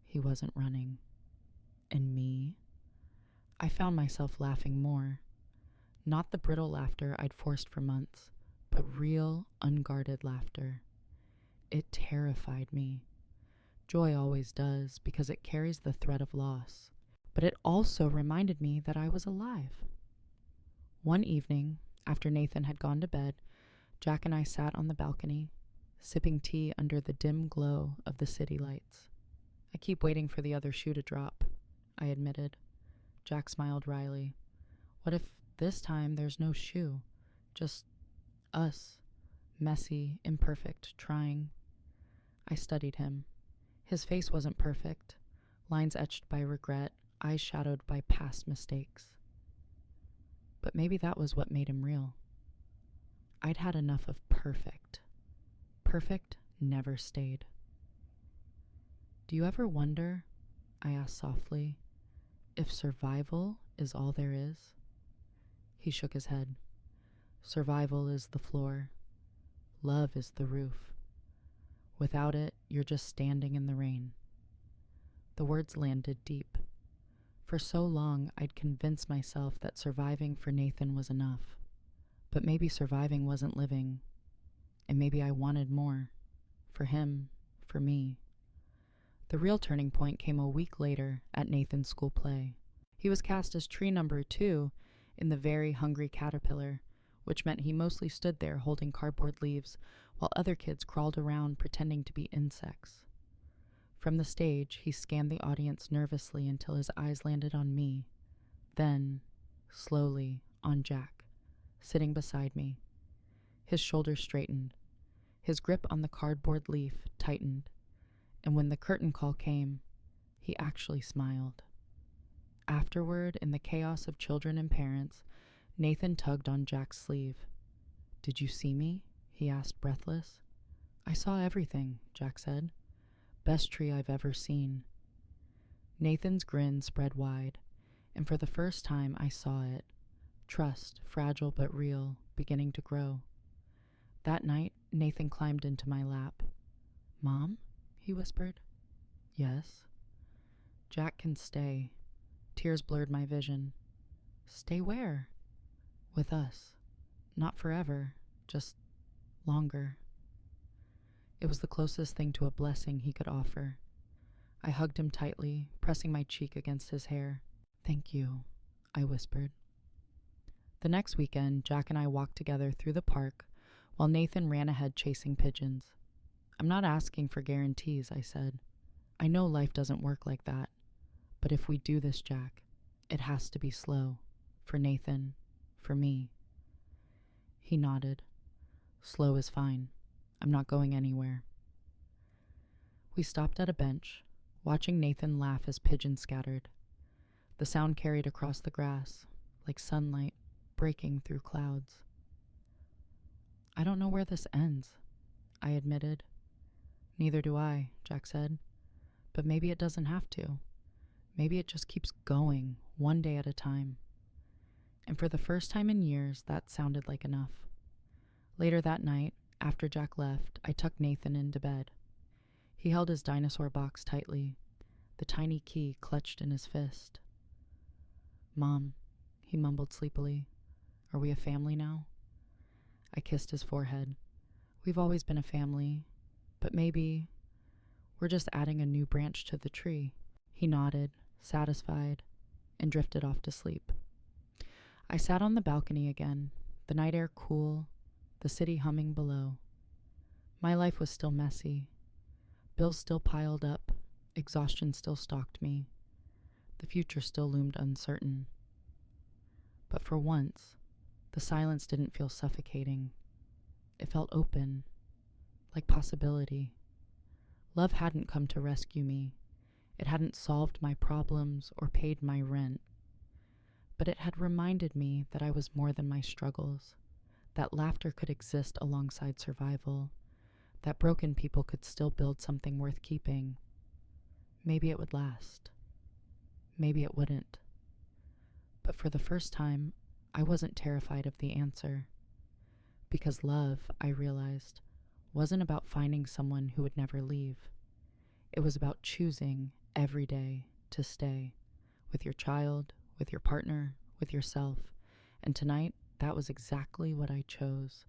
He wasn't running. And me? I found myself laughing more. Not the brittle laughter I'd forced for months, but real, unguarded laughter. It terrified me. Joy always does, because it carries the threat of loss. But it also reminded me that I was alive. One evening, after Nathan had gone to bed, Jack and I sat on the balcony, sipping tea under the dim glow of the city lights. I keep waiting for the other shoe to drop, I admitted. Jack smiled wryly. What if this time there's no shoe? Just us, messy, imperfect, trying. I studied him. His face wasn't perfect, lines etched by regret, eyes shadowed by past mistakes. But maybe that was what made him real. I'd had enough of perfect. Perfect never stayed. Do you ever wonder, I asked softly, if survival is all there is? He shook his head. Survival is the floor. Love is the roof. Without it, you're just standing in the rain." The words landed deep. For so long, I'd convinced myself that surviving for Nathan was enough. But maybe surviving wasn't living, and maybe I wanted more. For him, for me. The real turning point came a week later at Nathan's school play. He was cast as tree number 2 in The Very Hungry Caterpillar, which meant he mostly stood there holding cardboard leaves while other kids crawled around pretending to be insects. From the stage, he scanned the audience nervously until his eyes landed on me, then, slowly, on Jack, sitting beside me. His shoulders straightened. His grip on the cardboard leaf tightened, and when the curtain call came, he actually smiled. Afterward, in the chaos of children and parents, Nathan tugged on Jack's sleeve. "Did you see me?" he asked, breathless. "I saw everything," Jack said. "Best tree I've ever seen." Nathan's grin spread wide, and for the first time I saw it. Trust, fragile but real, beginning to grow. That night, Nathan climbed into my lap. "Mom?" he whispered. "Yes." "Jack can stay." Tears blurred my vision. "Stay where?" "With us. Not forever, just longer." It was the closest thing to a blessing he could offer. I hugged him tightly, pressing my cheek against his hair. "Thank you," I whispered. The next weekend, Jack and I walked together through the park while Nathan ran ahead chasing pigeons. "I'm not asking for guarantees," I said. "I know life doesn't work like that. But if we do this, Jack, it has to be slow. For Nathan, for me." He nodded. "Slow is fine. I'm not going anywhere." We stopped at a bench, watching Nathan laugh as pigeons scattered. The sound carried across the grass, like sunlight breaking through clouds. "I don't know where this ends," I admitted. "Neither do I," Jack said. "But maybe it doesn't have to. Maybe it just keeps going, one day at a time." And for the first time in years, that sounded like enough. Later that night, after Jack left, I tucked Nathan into bed. He held his dinosaur box tightly, the tiny key clutched in his fist. "Mom," he mumbled sleepily, "are we a family now?" I kissed his forehead. "We've always been a family, but maybe we're just adding a new branch to the tree." He nodded, satisfied, and drifted off to sleep. I sat on the balcony again, the night air cool, the city humming below. My life was still messy. Bills still piled up, exhaustion still stalked me. The future still loomed uncertain. But for once, the silence didn't feel suffocating. It felt open, like possibility. Love hadn't come to rescue me. It hadn't solved my problems or paid my rent. But it had reminded me that I was more than my struggles, that laughter could exist alongside survival, that broken people could still build something worth keeping. Maybe it would last. Maybe it wouldn't. But for the first time, I wasn't terrified of the answer. Because love, I realized, wasn't about finding someone who would never leave. It was about choosing every day to stay, with your child, with your partner, with yourself. And tonight, that was exactly what I chose.